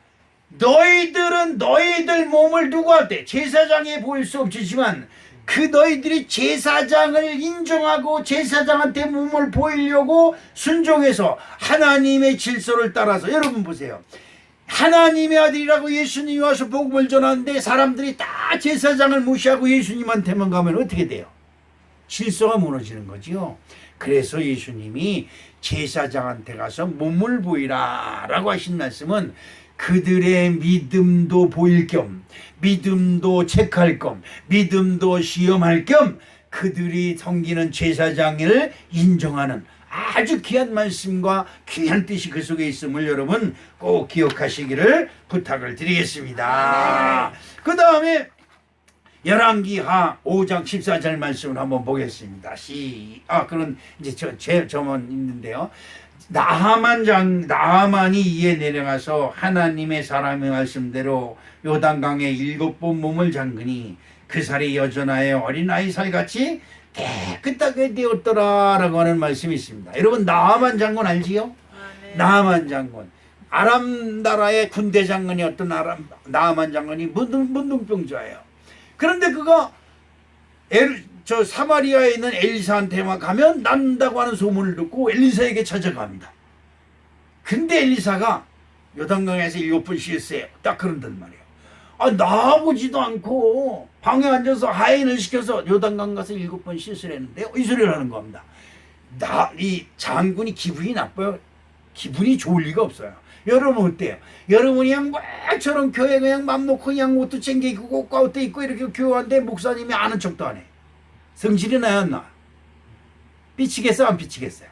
너희들은 너희들 몸을 누구한테 제사장에 보일 수 없지만 그 너희들이 제사장을 인정하고 제사장한테 몸을 보이려고 순종해서 하나님의 질서를 따라서 여러분 보세요. 하나님의 아들이라고 예수님이 와서 복음을 전하는데 사람들이 다 제사장을 무시하고 예수님한테만 가면 어떻게 돼요? 질서가 무너지는 거지요. 그래서 예수님이 제사장한테 가서 몸을 보이라 라고 하신 말씀은 그들의 믿음도 보일 겸 믿음도 체크할 겸 믿음도 시험할 겸 그들이 섬기는 제사장을 인정하는 아주 귀한 말씀과 귀한 뜻이 그 속에 있음을 여러분 꼭 기억하시기를 부탁을 드리겠습니다. 그 다음에 열왕기하 5장 14절 말씀을 한번 보겠습니다. 그런 이제 저만 있는데요. 나하만이 이에 내려가서 하나님의 사람의 말씀대로 요단강에 7번 몸을 잠그니 그 살이 여전하여 어린아이 살같이 깨끗하게 되었더라라고 하는 말씀이 있습니다. 여러분 나하만 장군 알지요? 나하만 장군 아람 나라의 군대 장군이었던 나하만 장군이 문둥병자예요. 그런데 그가 사마리아에 있는 엘리사한테만 가면 낫는다고 하는 소문을 듣고 엘리사에게 찾아갑니다. 근데 엘리사가 요단강에서 7번 씻으세요. 딱 그런단 말이에요. 아, 나오지도 않고 방에 앉아서 하인을 시켜서 요단강 가서 7번 씻으라는데 이 소리를 하는 겁니다. 이 장군이 기분이 나빠요? 기분이 좋을 리가 없어요. 여러분 어때요? 여러분이 그냥 뭐처럼 교회 그냥 맘 놓고 그냥 옷도 챙기고 꽃가옷도 입고 이렇게 교회하는데 목사님이 아는 척도 안 해. 성질이 나요, 안 나? 삐치겠어, 안 삐치겠어요?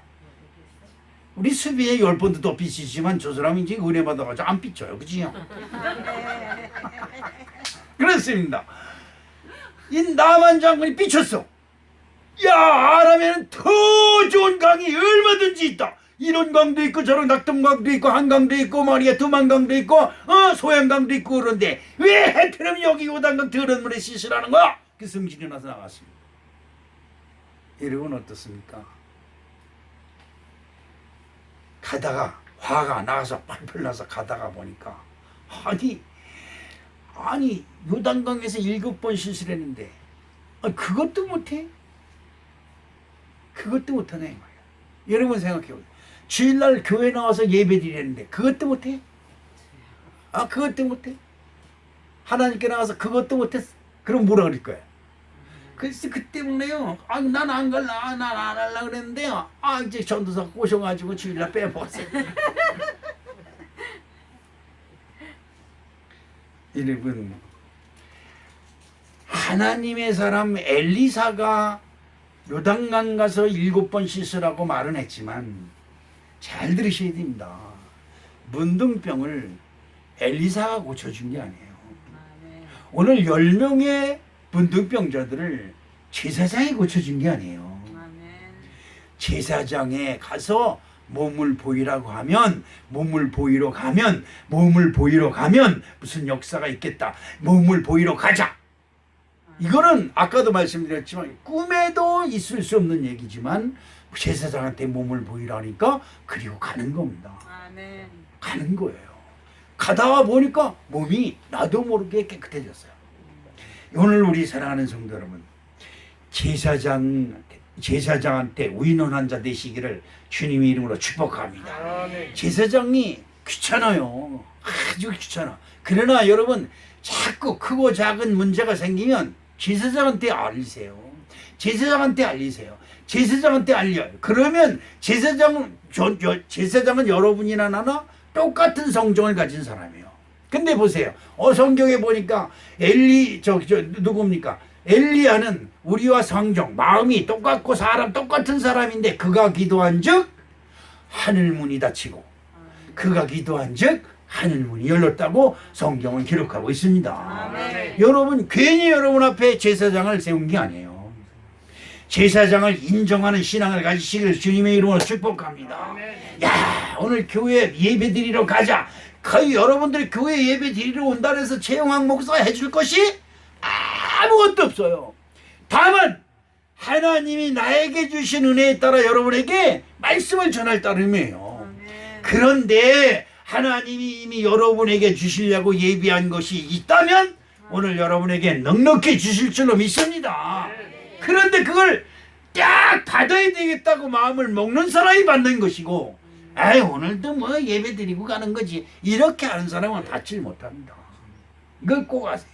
우리 수비에 10번도 더 삐치지만 저 사람이 이제 은혜 받아가지고 안 삐쳐요. 그지요? 그렇습니다. 이 남한 장군이 삐쳤어. 야, 아라면은 더 좋은 강이 얼마든지 있다. 이런 강도 있고 저런 낙동강도 있고 한강도 있고 말이야 두만강도 있고 소양강도 있고 그런데 왜 해피름 여기 요단강 더러운 물에 씻으라는 거야? 그 성질이 나서 나갔습니다. 여러분 어떻습니까? 가다가 화가 나서 펄펄 나서 가다가 보니까 아니 요단강에서 7번 씻으려 했는데 그것도 못해? 그것도 못하네 말이야. 여러분 생각해보세요. 주일날 교회 나와서 예배 드리는데 그것도 못해? 그것도 못해? 하나님께 나와서 그것도 못했어? 그럼 뭐라 그럴 거야? 그래서 그 때문에요. 난 안 갈라. 난 안 할라 그랬는데요. 이제 전도사 꼬셔가지고 주일날 빼먹었어요. 여러분, 하나님의 사람 엘리사가 요단강 가서 7번 씻으라고 말은 했지만 잘 들으셔야 됩니다. 문둥병을 엘리사가 고쳐준 게 아니에요. 오늘 10명의 문둥병자들을 제사장이 고쳐준 게 아니에요. 제사장에 가서 몸을 보이라고 하면 몸을 보이러 가면 무슨 역사가 있겠다. 몸을 보이러 가자. 이거는 아까도 말씀드렸지만 꿈에도 있을 수 없는 얘기지만 제사장한테 몸을 보이라니까 그리고 가는 겁니다. 가는 거예요. 가다가 보니까 몸이 나도 모르게 깨끗해졌어요. 오늘 우리 사랑하는 성도 여러분, 제사장한테 의논한 자 되시기를 주님의 이름으로 축복합니다. 제사장이 귀찮아요. 아주 귀찮아. 그러나 여러분 자꾸 크고 작은 문제가 생기면 제사장한테 알리세요. 제사장한테 알려요. 그러면 제사장은 여러분이나 나나 똑같은 성정을 가진 사람이에요. 근데 보세요. 성경에 보니까 누굽니까? 엘리야는 우리와 성정, 마음이 똑같고 사람 똑같은 사람인데 그가 기도한즉 하늘문이 닫히고 그가 기도한즉 하늘문이 열렸다고 성경은 기록하고 있습니다. 아멘. 여러분 괜히 여러분 앞에 제사장을 세운 게 아니에요. 제사장을 인정하는 신앙을 가지시길 주님의 이름으로 축복합니다. 야, 오늘 교회 예배 드리러 가자. 거의 여러분들이 교회 예배 드리러 온다 해서 최영학 목사가 해줄 것이 아무것도 없어요. 다만 하나님이 나에게 주신 은혜에 따라 여러분에게 말씀을 전할 따름이에요. 그런데 하나님이 이미 여러분에게 주시려고 예비한 것이 있다면 오늘 여러분에게 넉넉히 주실 줄로 믿습니다. 그런데 그걸 딱 받아야 되겠다고 마음을 먹는 사람이 받는 것이고 오늘도 뭐 예배 드리고 가는 거지 이렇게 하는 사람은 받질 못합니다. 이걸 꼭 아세요.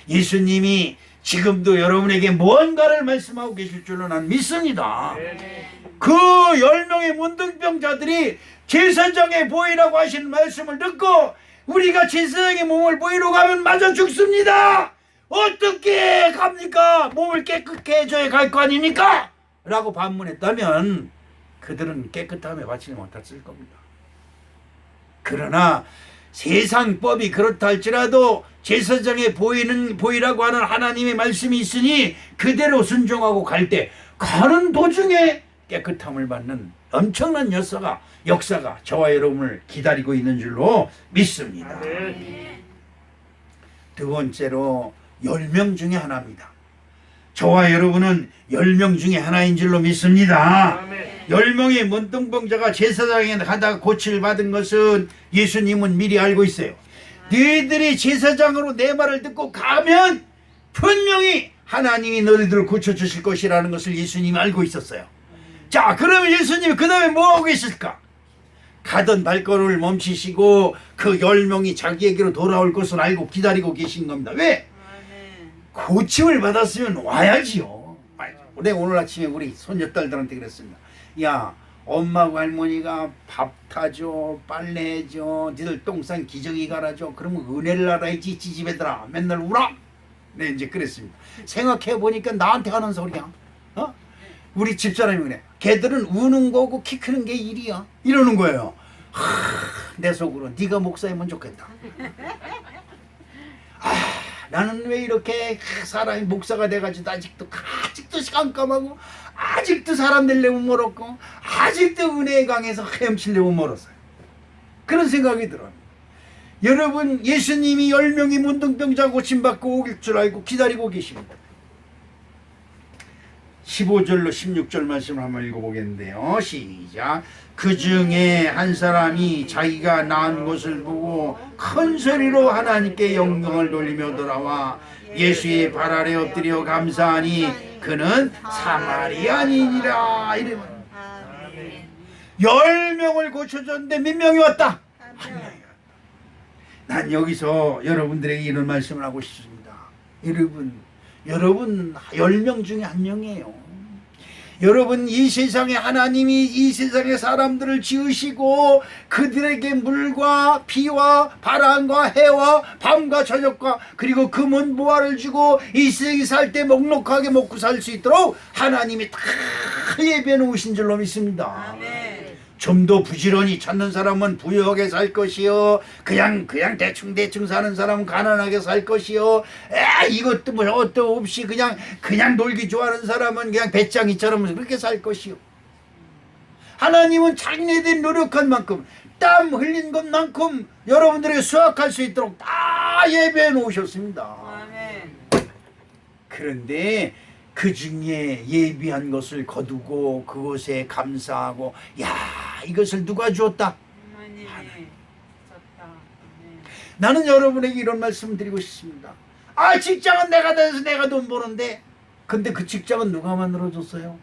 예수님이 지금도 여러분에게 무언가를 말씀하고 계실 줄로 난 믿습니다. 그 10명의 문둥병자들이 제사장에 보이라고 하시는 말씀을 듣고 우리가 제사장의 몸을 보이러 가면 맞아 죽습니다. 어떻게 갑니까? 몸을 깨끗게 해줘야 갈 거 아닙니까? 라고 반문했다면 그들은 깨끗함에 받지 못했을 겁니다. 그러나 세상법이 그렇다 할지라도 제사장에 보이라고 하는 하나님의 말씀이 있으니 그대로 순종하고 갈 때 가는 도중에 깨끗함을 받는 엄청난 역사가 저와 여러분을 기다리고 있는 줄로 믿습니다. 두 번째로 10명 중에 하나입니다. 저와 여러분은 10명 중에 하나인 줄로 믿습니다. 10명의 문둥병자가 제사장에 가다가 고침을 받은 것은 예수님은 미리 알고 있어요. 너희들이 제사장으로 내 말을 듣고 가면 분명히 하나님이 너희들을 고쳐주실 것이라는 것을 예수님이 알고 있었어요. 자, 그러면 예수님이 그 다음에 뭐하고 계실까? 가던 발걸음을 멈추시고 그 10명이 자기에게로 돌아올 것을 알고 기다리고 계신 겁니다. 왜? 아멘. 고침을 받았으면 와야지요. 내가 오늘 아침에 우리 손녀딸들한테 그랬습니다. 야, 엄마하고 할머니가 밥 타줘, 빨래해줘, 니들 똥싼 기저귀 갈아줘. 그러면 은혜를 알아야지 지지배들아. 맨날 울어. 네, 이제 그랬습니다. 생각해보니까 나한테 하는 소리야. 어? 우리 집사람이 그래. 걔들은 우는 거고 키 크는 게 일이야. 이러는 거예요. 내 속으로 네가 목사이면 좋겠다. 나는 왜 이렇게 사람이 목사가 돼가지고 아직도 깜깜하고 아직도 사람 되려면 멀었고 아직도 은혜의 강에서 헤엄치려면 멀었어요. 그런 생각이 들어요. 여러분, 예수님이 10명이 문둥병자 고침받고 오길 줄 알고 기다리고 계십니다. 15절로 16절 말씀을 한번 읽어보겠는데요. 시작. 그 중에 한 사람이 자기가 낳은 것을 보고 큰 소리로 하나님께 영광을 돌리며 돌아와 예수의 발 아래 엎드려 감사하니 그는 사마리아인이라. 이러면 아멘. 10명을 고쳐줬는데 몇 명이 왔다? 한 한 명. 명이 왔다. 난 여기서 여러분들에게 이런 말씀을 하고 싶습니다. 여러분 10명 중에 한 명이에요. 여러분, 이 세상에 하나님이 이 세상의 사람들을 지으시고 그들에게 물과 비와 바람과 해와 밤과 저녁과 그리고 금은 보화를 주고 이 세상에 살 때 넉넉하게 먹고 살 수 있도록 하나님이 다 예비해 놓으신 줄로 믿습니다. 아멘. 좀 더 부지런히 찾는 사람은 부유하게 살 것이요, 그냥 대충 사는 사람은 가난하게 살 것이요, 이것도 뭐 어떠 없이 그냥 놀기 좋아하는 사람은 그냥 배짱이처럼 그렇게 살 것이요. 하나님은 자기네들이 노력한 만큼 땀 흘린 것만큼 여러분들에게 수확할 수 있도록 다 예배해 놓으셨습니다. 아멘. 그런데 그 중에 예비한 것을 거두고 그것에 감사하고, 야, 이것을 누가 주었다? 하나님이 줬다. 아멘. 나는 여러분에게 이런 말씀 드리고 싶습니다. 직장은 내가 다녀서 내가 돈 버는데, 근데 그 직장은 누가 만들어줬어요?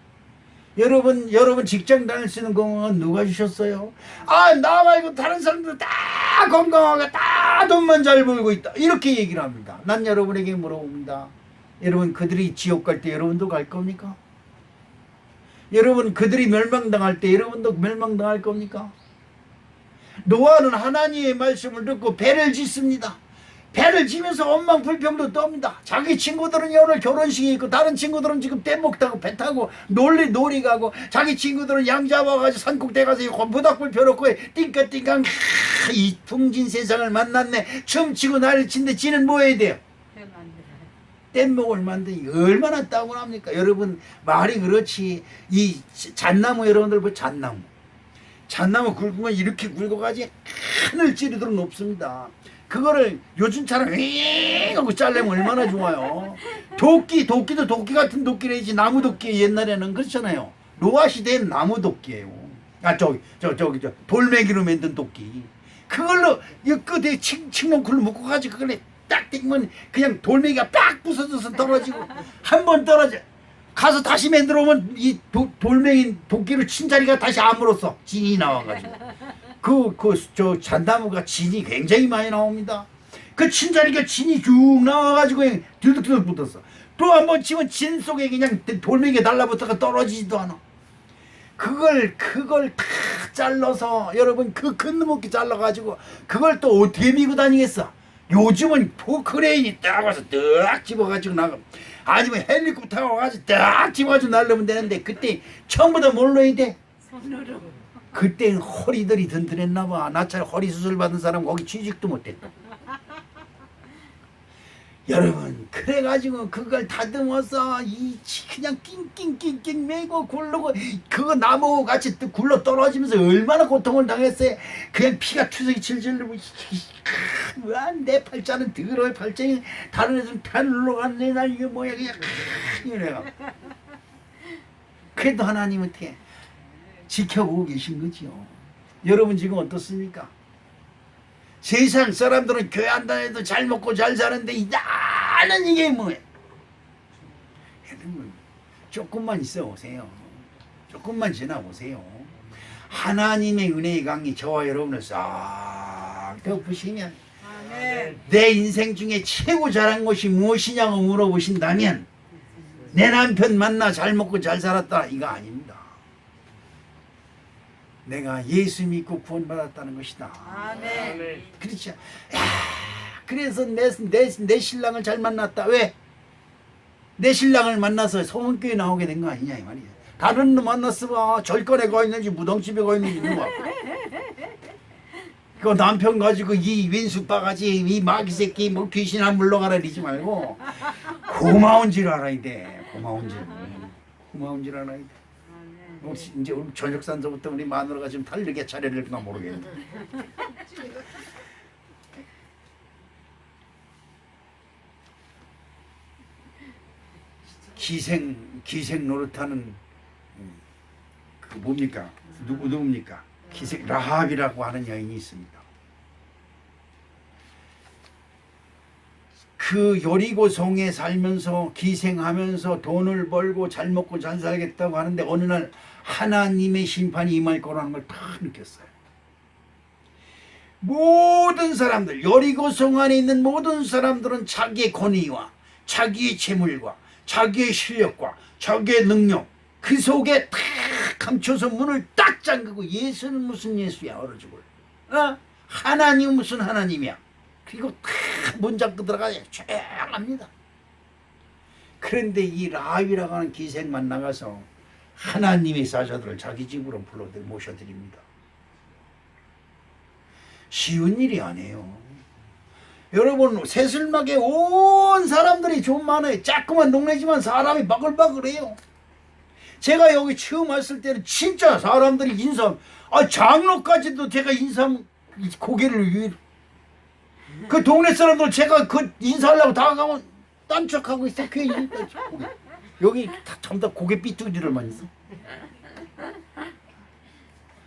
여러분 직장 다닐 수 있는 건강은 누가 주셨어요? 나 말고 다른 사람들 다 건강하게 다 돈만 잘 벌고 있다, 이렇게 얘기를 합니다. 난 여러분에게 물어봅니다. 여러분, 그들이 지옥 갈 때 여러분도 갈 겁니까? 여러분, 그들이 멸망당할 때 여러분도 멸망당할 겁니까? 노아는 하나님의 말씀을 듣고 배를 짓습니다. 배를 지면서 원망 불평도 떱니다. 자기 친구들은 오늘 결혼식이 있고 다른 친구들은 지금 뗏목 타고 배 타고 놀이 가고, 자기 친구들은 양 잡아가지고 산꼭대 가서 모닥불 펴놓고 띵까띵까 이 풍진 세상을 만났네. 춤추고 난리 친데 지는 뭐 해야 돼요? 뗏목을 만드니 얼마나 따분합니까? 여러분, 말이 그렇지. 이 잣나무, 여러분들 뭐 잣나무 굵으면 이렇게 굵어가지 하늘 찌르도록 높습니다. 그거를 요즘처럼 윙 하고 자르면 얼마나 좋아요. 도끼도 도끼 같은 도끼래지, 나무 도끼. 옛날에는 그렇잖아요. 노아 시대에는 나무 도끼예요. 돌멩이로 만든 도끼. 그걸로 이 끝에 칡농쿨로 묶어가지고 그걸 딱 땡기면 그냥 돌멩이가 빡 부서져서 떨어지고, 한 번 떨어져 가서 다시 만들어오면 이 돌멩이 도끼를 친 자리가 다시 아물었어. 진이 나와가지고 저 잣나무가 진이 굉장히 많이 나옵니다. 그 친 자리가 진이 쭉 나와가지고 그냥 뒤득뒤득 붙었어. 또 한 번 치면 진 속에 그냥 돌멩이가 달라붙어가 떨어지지도 않아. 그걸 다 잘라서, 여러분, 그 큰 놈목기 잘라가지고 그걸 또 어떻게 미고 다니겠어? 요즘은 포크레인이 딱 와서 딱 집어가지고 나가, 아니면 헬리콥터 와가지고 딱 집어가지고 날르면 되는데, 그때 처음부터 뭘로 해야 돼? 손으로. 그때 허리들이 든든했나봐. 나처럼 허리 수술 받은 사람 거기 취직도 못했다. 여러분, 그래가지고 그걸 다듬어서 그냥 낑낑낑낑 매고 굴르고, 그거 나무 같이 굴러 떨어지면서 얼마나 고통을 당했어요. 그냥 피가 투석이 질질 흘리고, 내 팔자는 더러워. 팔자는 다른 애들은 다 눌러갔네. 나 이게 뭐야 그냥 이래요. 그래도 하나님은 어떻게 지켜보고 계신 거죠. 여러분 지금 어떻습니까? 세상 사람들은 교회 안 다녀도 잘 먹고 잘 사는데, 나는 이게 뭐예요? 여러분, 조금만 있어 보세요. 조금만 지나 보세요. 하나님의 은혜의 강이 저와 여러분을 싹 덮으시면 아멘. 내 인생 중에 최고 잘한 것이 무엇이냐고 물어보신다면 내 남편 만나 잘 먹고 잘 살았다 이거 아닙니다. 내가 예수 믿고 구원받았다는 것이다. 아멘. 그렇죠. 야, 그래서 내 신랑을 잘 만났다. 왜? 내 신랑을 만나서 소문교회 나오게 된 거 아니냐 이 말이야. 다른 놈 만났으면 절간에 가 있는지 무당집에 가 있는지 누가. 그 남편 가지고 이 왼수빠가지 이 마귀 새끼 뭐 귀신아 물러가라 이러지 말고 고마운 줄 알아야 돼. 고마운 줄 알아야 돼. 아멘. 이제 우리 저녁 산서부터 우리 마누라가 지금 달리게 차례를 할까 모르겠는데. 기생 노릇하는 그 뭡니까? 누굽니까? 기생 라합이라고 하는 여인이 있습니다. 그 여리고성에 살면서 기생하면서 돈을 벌고 잘 먹고 잘 살겠다고 하는데 어느 날 하나님의 심판이 임할 거라는 걸 다 느꼈어요. 모든 사람들, 여리고성 안에 있는 모든 사람들은 자기의 권위와 자기의 재물과 자기의 실력과 자기의 능력 그 속에 탁 감춰서 문을 딱 잠그고 예수는 무슨 예수야 얼어 죽을 하나님은 무슨 하나님이야 그리고 탁 문 잠고 들어가야 조용합니다. 그런데 이 라합이라고 하는 기생만 나가서 하나님의 사자들을 자기 집으로 불러 모셔드립니다. 쉬운 일이 아니에요. 여러분 새슬막에 온 사람들이 좀 많아요. 조그만 동네지만 사람이 바글바글해요. 제가 여기 처음 왔을 때는 진짜 사람들이 장로까지도 제가 고개를 그 동네 사람들 제가 그 인사하려고 다가가면 딴 척하고 있어. 여기 전부 다 고개 삐뚤이들만 있어.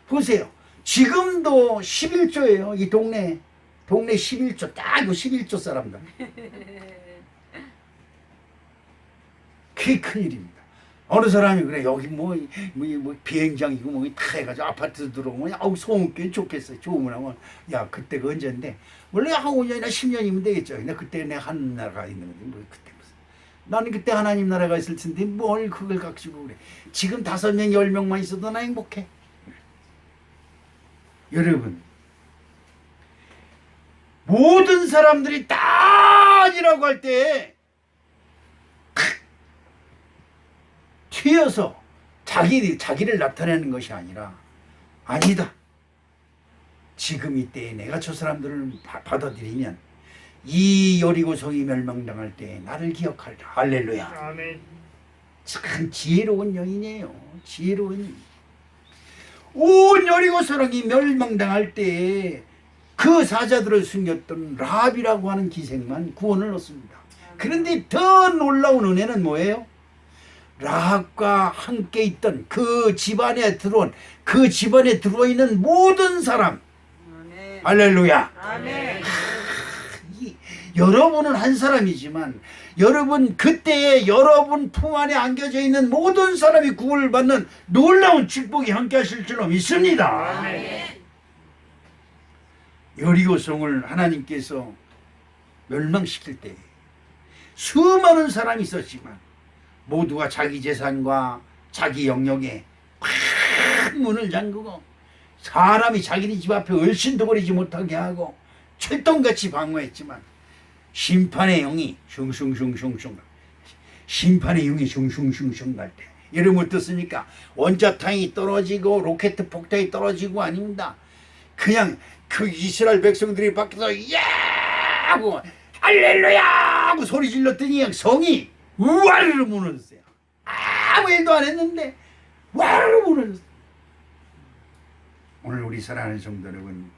보세요. 지금도 11조예요. 이 동네 11조 딱 이거 11조 사람들. 그게 큰일입니다. 어느 사람이 그래 여기 뭐 비행장이고 뭐 다 해가지고 아파트 들어오면 아우 소문꽤 좋겠어요. 좋으면 하면 야 그때가 언제인데 원래 한 5년이나 10년이면 되겠죠. 근데 그때 내가 하는 나라가 있는 건데 뭐 그때 무슨 나는 그때 하나님 나라가 있을 텐데 뭘 그걸 가지고 그래. 지금 5명 10명만 있어도 나 행복해. 여러분 모든 사람들이 다 아니라고 할 때 튀어서 자기를 나타내는 것이 아니라 아니다. 지금 이때에 내가 저 사람들을 받아들이면 이 여리고성이 멸망당할 때 나를 기억하리라. 할렐루야. 아멘. 참 지혜로운 여인이에요. 지혜로운 온 여리고성이 멸망당할 때에 그 사자들을 숨겼던 라합이라고 하는 기생만 구원을 얻습니다. 그런데 더 놀라운 은혜는 뭐예요? 라합과 함께 있던 그 집안에 들어있는 모든 사람. 아멘. 할렐루야. 아멘. 여러분은 한 사람이지만 여러분 그때에 여러분 품 안에 안겨져 있는 모든 사람이 구원을 받는 놀라운 축복이 함께 하실 줄로 믿습니다. 아멘. 여리고성을 하나님께서 멸망시킬 때 수많은 사람이 있었지만 모두가 자기 재산과 자기 영역에 팍 문을 잠그고 사람이 자기네 집 앞에 얼씬도 거리지 못하게 하고 철동같이 방어했지만 심판의 영이 슝슝슝슝슝 갈 때 여러분 어떻습니까? 원자탄이 떨어지고 로켓 폭탄이 떨어지고 아닙니다. 그냥 그 이스라엘 백성들이 밖에서 야 하고 할렐루야 하고 소리 질렀더니 그냥 성이 우와르르 무너졌어요. 아무 일도 안 했는데 와르르 무너졌어요. 오늘 우리 사랑하는 성도 여러분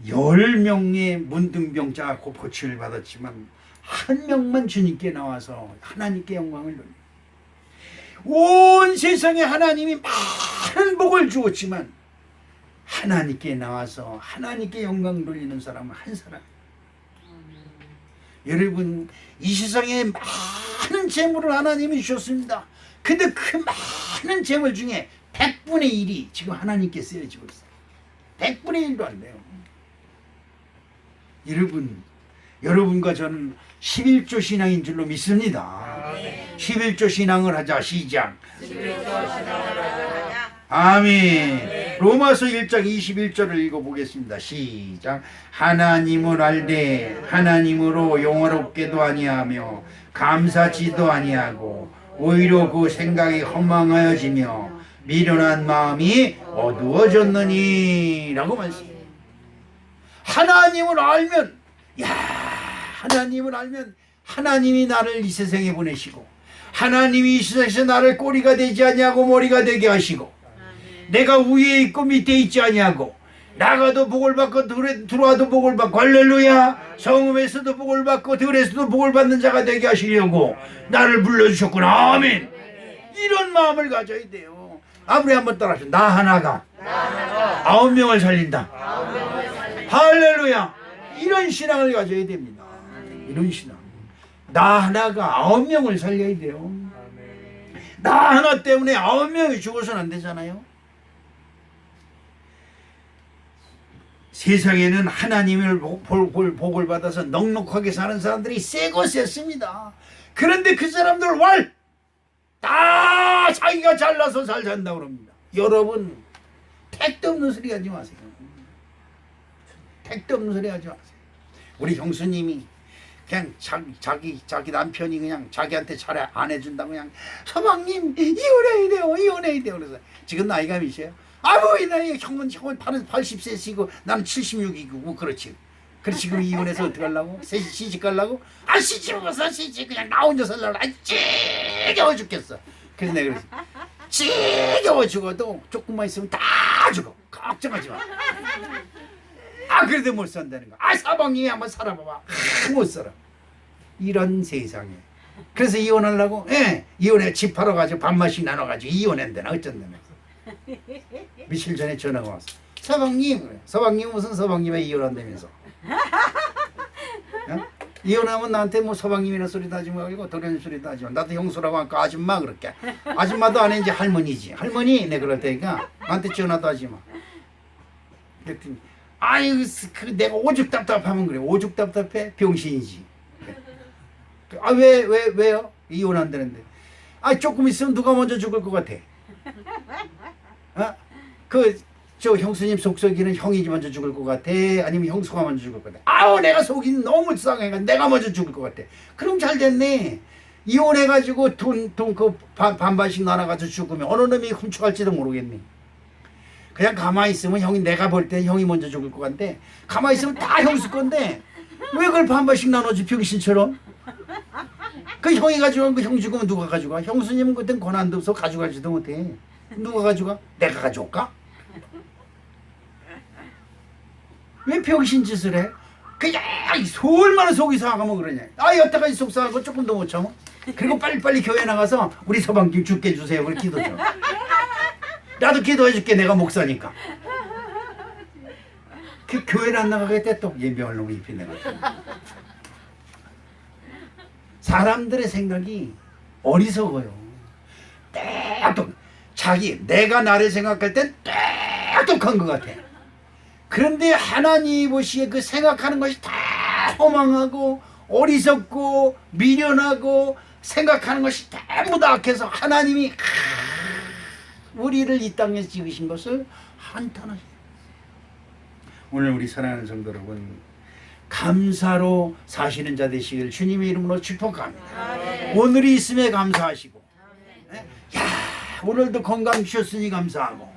10명의 문둥병자가 고침을 받았지만 한 명만 주님께 나와서 하나님께 영광을 돌립니다. 온 세상에 하나님이 많은 복을 주었지만 하나님께 나와서 하나님께 영광 돌리는 사람은 한 사람. 여러분 이 세상에 많은 재물을 하나님이 주셨습니다. 근데 그 많은 재물 중에 100분의 1이 지금 하나님께 쓰여지고 있어요. 100분의 1도 안 돼요. 여러분과 저는 11조 신앙인 줄로 믿습니다. 11조 신앙을 하자. 시작. 아멘. 로마서 1장 21절을 읽어보겠습니다. 시작. 하나님을 알되 하나님으로 영화롭게도 아니하며 감사치도 아니하고 오히려 그 생각이 허망하여지며 미련한 마음이 어두워졌느니 라고 말씀해요. 하나님을 알면, 하나님을 알면 하나님이 나를 이 세상에 보내시고 하나님이 이 세상에서 나를 꼬리가 되지 아니하고 머리가 되게 하시고 내가 위에 있고 밑에 있지 아니하고 나가도 복을 받고 들어와도 복을 받고 할렐루야. 성읍에서도 복을 받고 들에서도 복을 받는 자가 되게 하시려고 나를 불러주셨구나. 아멘. 이런 마음을 가져야 돼요. 아무리 한번 따라하시죠. 나 하나가 9명을 살린다. 할렐루야. 이런 신앙을 가져야 됩니다. 이런 신앙. 나 하나가 9명을 살려야 돼요. 나 하나 때문에 9명이 죽어서는 안 되잖아요. 세상에는 하나님을 복을 받아서 넉넉하게 사는 사람들이 세고 셌습니다. 그런데 그 사람들 다 자기가 잘나서 잘 산다고 그럽니다. 여러분, 택도 없는 소리 하지 마세요. 택도 없는 소리 하지 마세요. 우리 형수님이 그냥 자기 남편이 그냥 자기한테 잘 안 해준다고 그냥 서방님 이혼해야 돼요. 그래서 지금 나이가 몇이에요? 아이고 이 나이에 형은 80세시고 나는 76이고 뭐 그렇지. 그래서 지금 이혼해서 어떻게 하려고? 시집 가려고? 시집 가서 시집 그냥 나 혼자 살려고. 지겨워 죽겠어. 그래서 내가 그랬어. 지겨워 죽어도 조금만 있으면 다 죽어. 걱정하지 마. 그래도 못 산다는 거. 사방이 한번 살아봐봐. 못 살아. 이런 세상에. 그래서 이혼하려고? 이혼해. 집 팔아가지고 반만씩 나눠가지고 이혼한다나 어쩐다면서. 며칠 전에 전화가 왔어. 서방님. 서방님 무슨 서방님에 이혼한다면서. 이혼하면 나한테 뭐 서방님이나 소리도 하지 말고 도련 소리도 하지 마. 나도 형수라고 하니까 아줌마 그렇게. 아줌마도 안 해 이제 할머니지. 할머니 내 그럴 테니까 나한테 전화도 하지 마. 그랬더니 내가 오죽 답답하면 그래. 오죽 답답해? 병신이지. 왜요? 이혼한다는데. 조금 있으면 누가 먼저 죽을 것 같아? 저 형수님 속썩이는 형이 먼저 죽을 것 같아? 아니면 형수가 먼저 죽을 것 같아? 내가 속이 너무 상해가 내가 먼저 죽을 것 같아. 그럼 잘 됐네. 이혼해가지고 돈 반반씩 나눠가지고 죽으면 어느 놈이 훔쳐갈지도 모르겠네. 그냥 가만히 있으면 내가 볼 때 형이 먼저 죽을 것 같은데 가만히 있으면 다 형수 건데 왜 그걸 반반씩 나눠지 병신처럼? 그 형이 가져간 그 형 죽으면 누가 가져가? 형수님은 그땐 권한도 없어 가져가지도 못해. 누가 가져가? 내가 가져올까? 왜 병신 짓을 해? 그냥 얼마나 속이 상하면 그러냐. 여태까지 속 상한 거 조금 더 못 참아? 그리고 빨리빨리 교회 나가서 우리 서방님 죽게 해주세요. 그래 기도 좀. 나도 기도해줄게. 내가 목사니까. 그 교회를 안 나가겠대 또 예병을 너무 입힌 내가. 사람들의 생각이 어리석어요. 내가 나를 생각할 땐 똑똑한 것 같아. 그런데 하나님 보시기에 그 생각하는 것이 다 허망하고 어리석고 미련하고 생각하는 것이 전부 다 악해서 하나님이 우리를 이 땅에 지으신 것을 한탄하시죠. 오늘 우리 사랑하는 성도 여러분, 감사로 사시는 자 되시길 주님의 이름으로 축복합니다. 오늘이 있음에 감사하시고, 오늘도 건강 주셨으니 감사하고,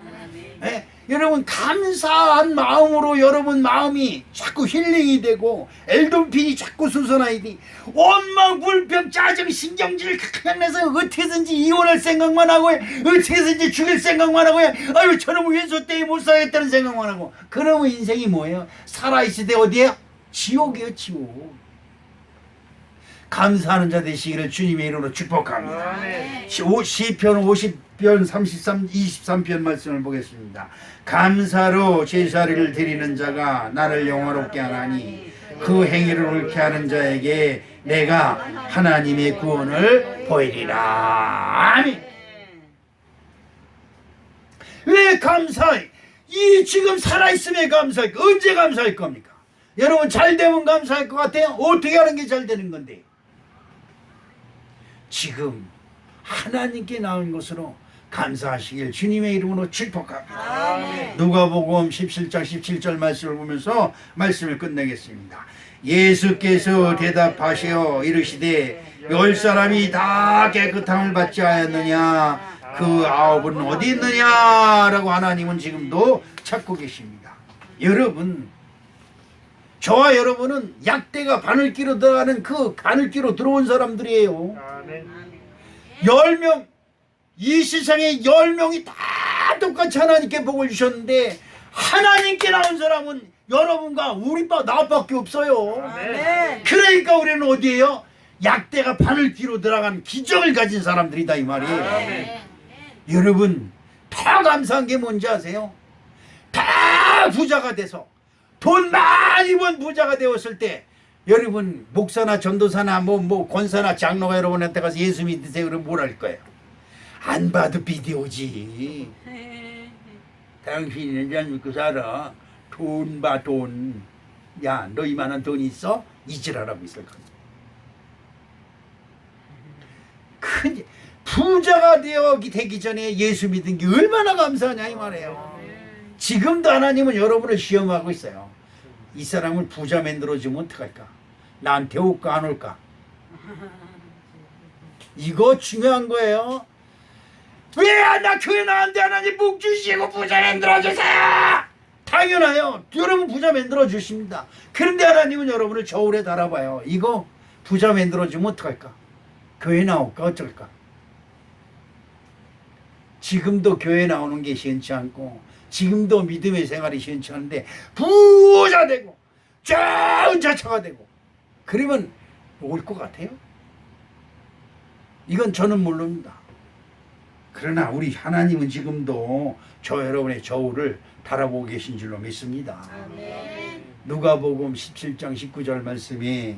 여러분 감사한 마음으로 여러분 마음이 자꾸 힐링이 되고 엘돈핀이 자꾸 솟아나야 돼. 원망 불평 짜증 신경질 그냥 내서 어떻게든지 이혼할 생각만 하고 해. 어떻게든지 죽일 생각만 하고 해. 저놈 왼손 때문에 못 살겠다는 생각만 하고. 그러면 인생이 뭐예요? 살아있을 때 어디에요? 지옥이에요. 지옥. 감사하는 자 되시기를 주님의 이름으로 축복합니다. 시편 50편 23편 말씀을 보겠습니다. 감사로 제사를 드리는 자가 나를 영화롭게 하나니 그 행위를 옳게 하는 자에게 내가 하나님의 구원을 보이리라. 아멘. 왜 감사해? 이 지금 살아있음에 감사할 거 언제 감사할 겁니까? 여러분 잘 되면 감사할 것 같아요? 어떻게 하는 게 잘 되는 건데? 지금 하나님께 나온 것으로 감사하시길 주님의 이름으로 축복합니다. 아멘. 누가복음 17장 17절 말씀을 보면서 말씀을 끝내겠습니다. 예수께서 대답하시어 이르시되 10사람이 다 깨끗함을 받지 않았느냐? 그 9은 어디 있느냐라고 하나님은 지금도 찾고 계십니다. 여러분, 저와 여러분은 약대가 바늘기로 들어가는 그 바늘기로 들어온 사람들이에요. 아멘. 10명, 이 세상에 10명이 다 똑같이 하나님께 복을 주셨는데 하나님께 나온 사람은 여러분과 나밖에 없어요. 아멘. 그러니까 우리는 어디에요? 약대가 바늘기로 들어간 기적을 가진 사람들이다 이 말이에요. 아멘. 여러분 더 감사한 게 뭔지 아세요? 다 부자가 돼서 돈 많이 번 부자가 되었을 때 여러분 목사나 전도사나 뭐 권사나 장로가 여러분한테 가서 예수 믿으세요 그러면 뭘 할 거예요? 안 봐도 비디오지. 당신은 잘 믿고 살아. 돈 봐 돈. 야 너 이만한 돈 있어? 잊으라라고 있을 거야. 큰 부자가 되기 전에 예수 믿은 게 얼마나 감사하냐 이 말이에요. 지금도 하나님은 여러분을 시험하고 있어요. 이 사람을 부자 만들어주면 어떡할까? 나한테 올까 안 올까? 이거 중요한 거예요. 왜 나 교회 나왔는데 하나님 복 주시고 부자 만들어주세요. 당연해요. 여러분 부자 만들어주십니다. 그런데 하나님은 여러분을 저울에 달아봐요. 이거 부자 만들어주면 어떡할까? 교회 나올까 어쩔까? 지금도 교회 나오는 게 시원치 않고 지금도 믿음의 생활이 시원치 않은데 부자 되고 좋은 자처가 되고 그러면 올 것 같아요? 이건 저는 모릅니다. 그러나 우리 하나님은 지금도 저 여러분의 저울을 달아보고 계신 줄로 믿습니다. 누가복음 17장 19절 말씀에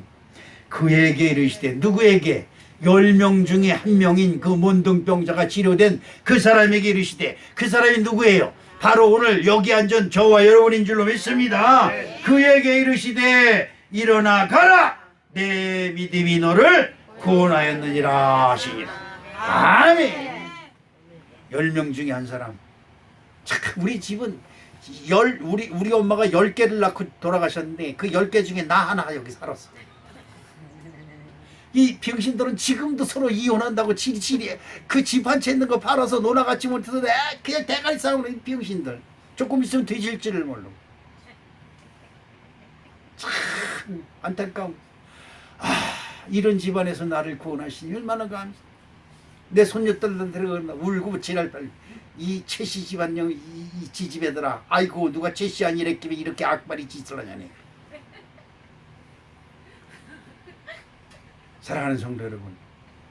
그에게 이르시되 누구에게? 10명 중에 한 명인 그 문둥병자가 치료된 그 사람에게 이르시되 그 사람이 누구예요? 바로 오늘 여기 앉은 저와 여러분인 줄로 믿습니다. 그에게 이르시되 일어나 가라 내 믿음이 너를 구원하였느니라 하시니라. 아멘. 10명 중에 한 사람. 참 우리 집은 우리 엄마가 10개를 낳고 돌아가셨는데 그 10개 중에 나 하나가 여기 살았어. 이 병신들은 지금도 서로 이혼한다고 지리지리 그 집 한 채 있는 거 팔아서 놀아가지 못해서 그냥 대가리 싸우는 이 병신들. 조금 있으면 뒤질지를 모르고. 참 안타까운. 이런 집안에서 나를 구원하시니 얼마나 감사. 내 손녀들은 들어가 울고 지랄빨. 이 최씨 집안형 이 지집애들아. 아이고 누가 최씨 아니랬기에 이렇게 악발이 짓을 하냐네. 사랑하는 성도 여러분,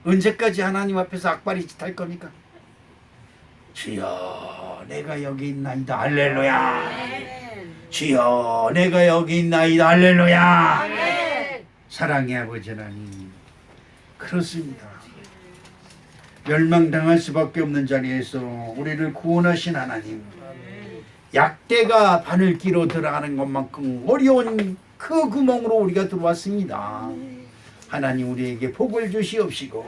언제까지 하나님 앞에서 악발이 짓할 겁니까? 주여 내가 여기 있나이다 할렐루야. 주여 내가 여기 있나이다 할렐루야. 사랑의 아버지 하나님, 그렇습니다. 멸망당할 수밖에 없는 자리에서 우리를 구원하신 하나님, 약대가 바늘기로 들어가는 것만큼 어려운 그 구멍으로 우리가 들어왔습니다. 하나님 우리에게 복을 주시옵시고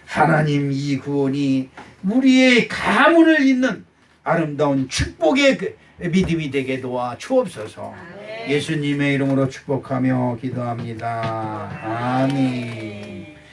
하나님 이 구원이 우리의 가문을 잇는 아름다운 축복의 믿음이 되게 도와 주옵소서. 예수님의 이름으로 축복하며 기도합니다. 아멘.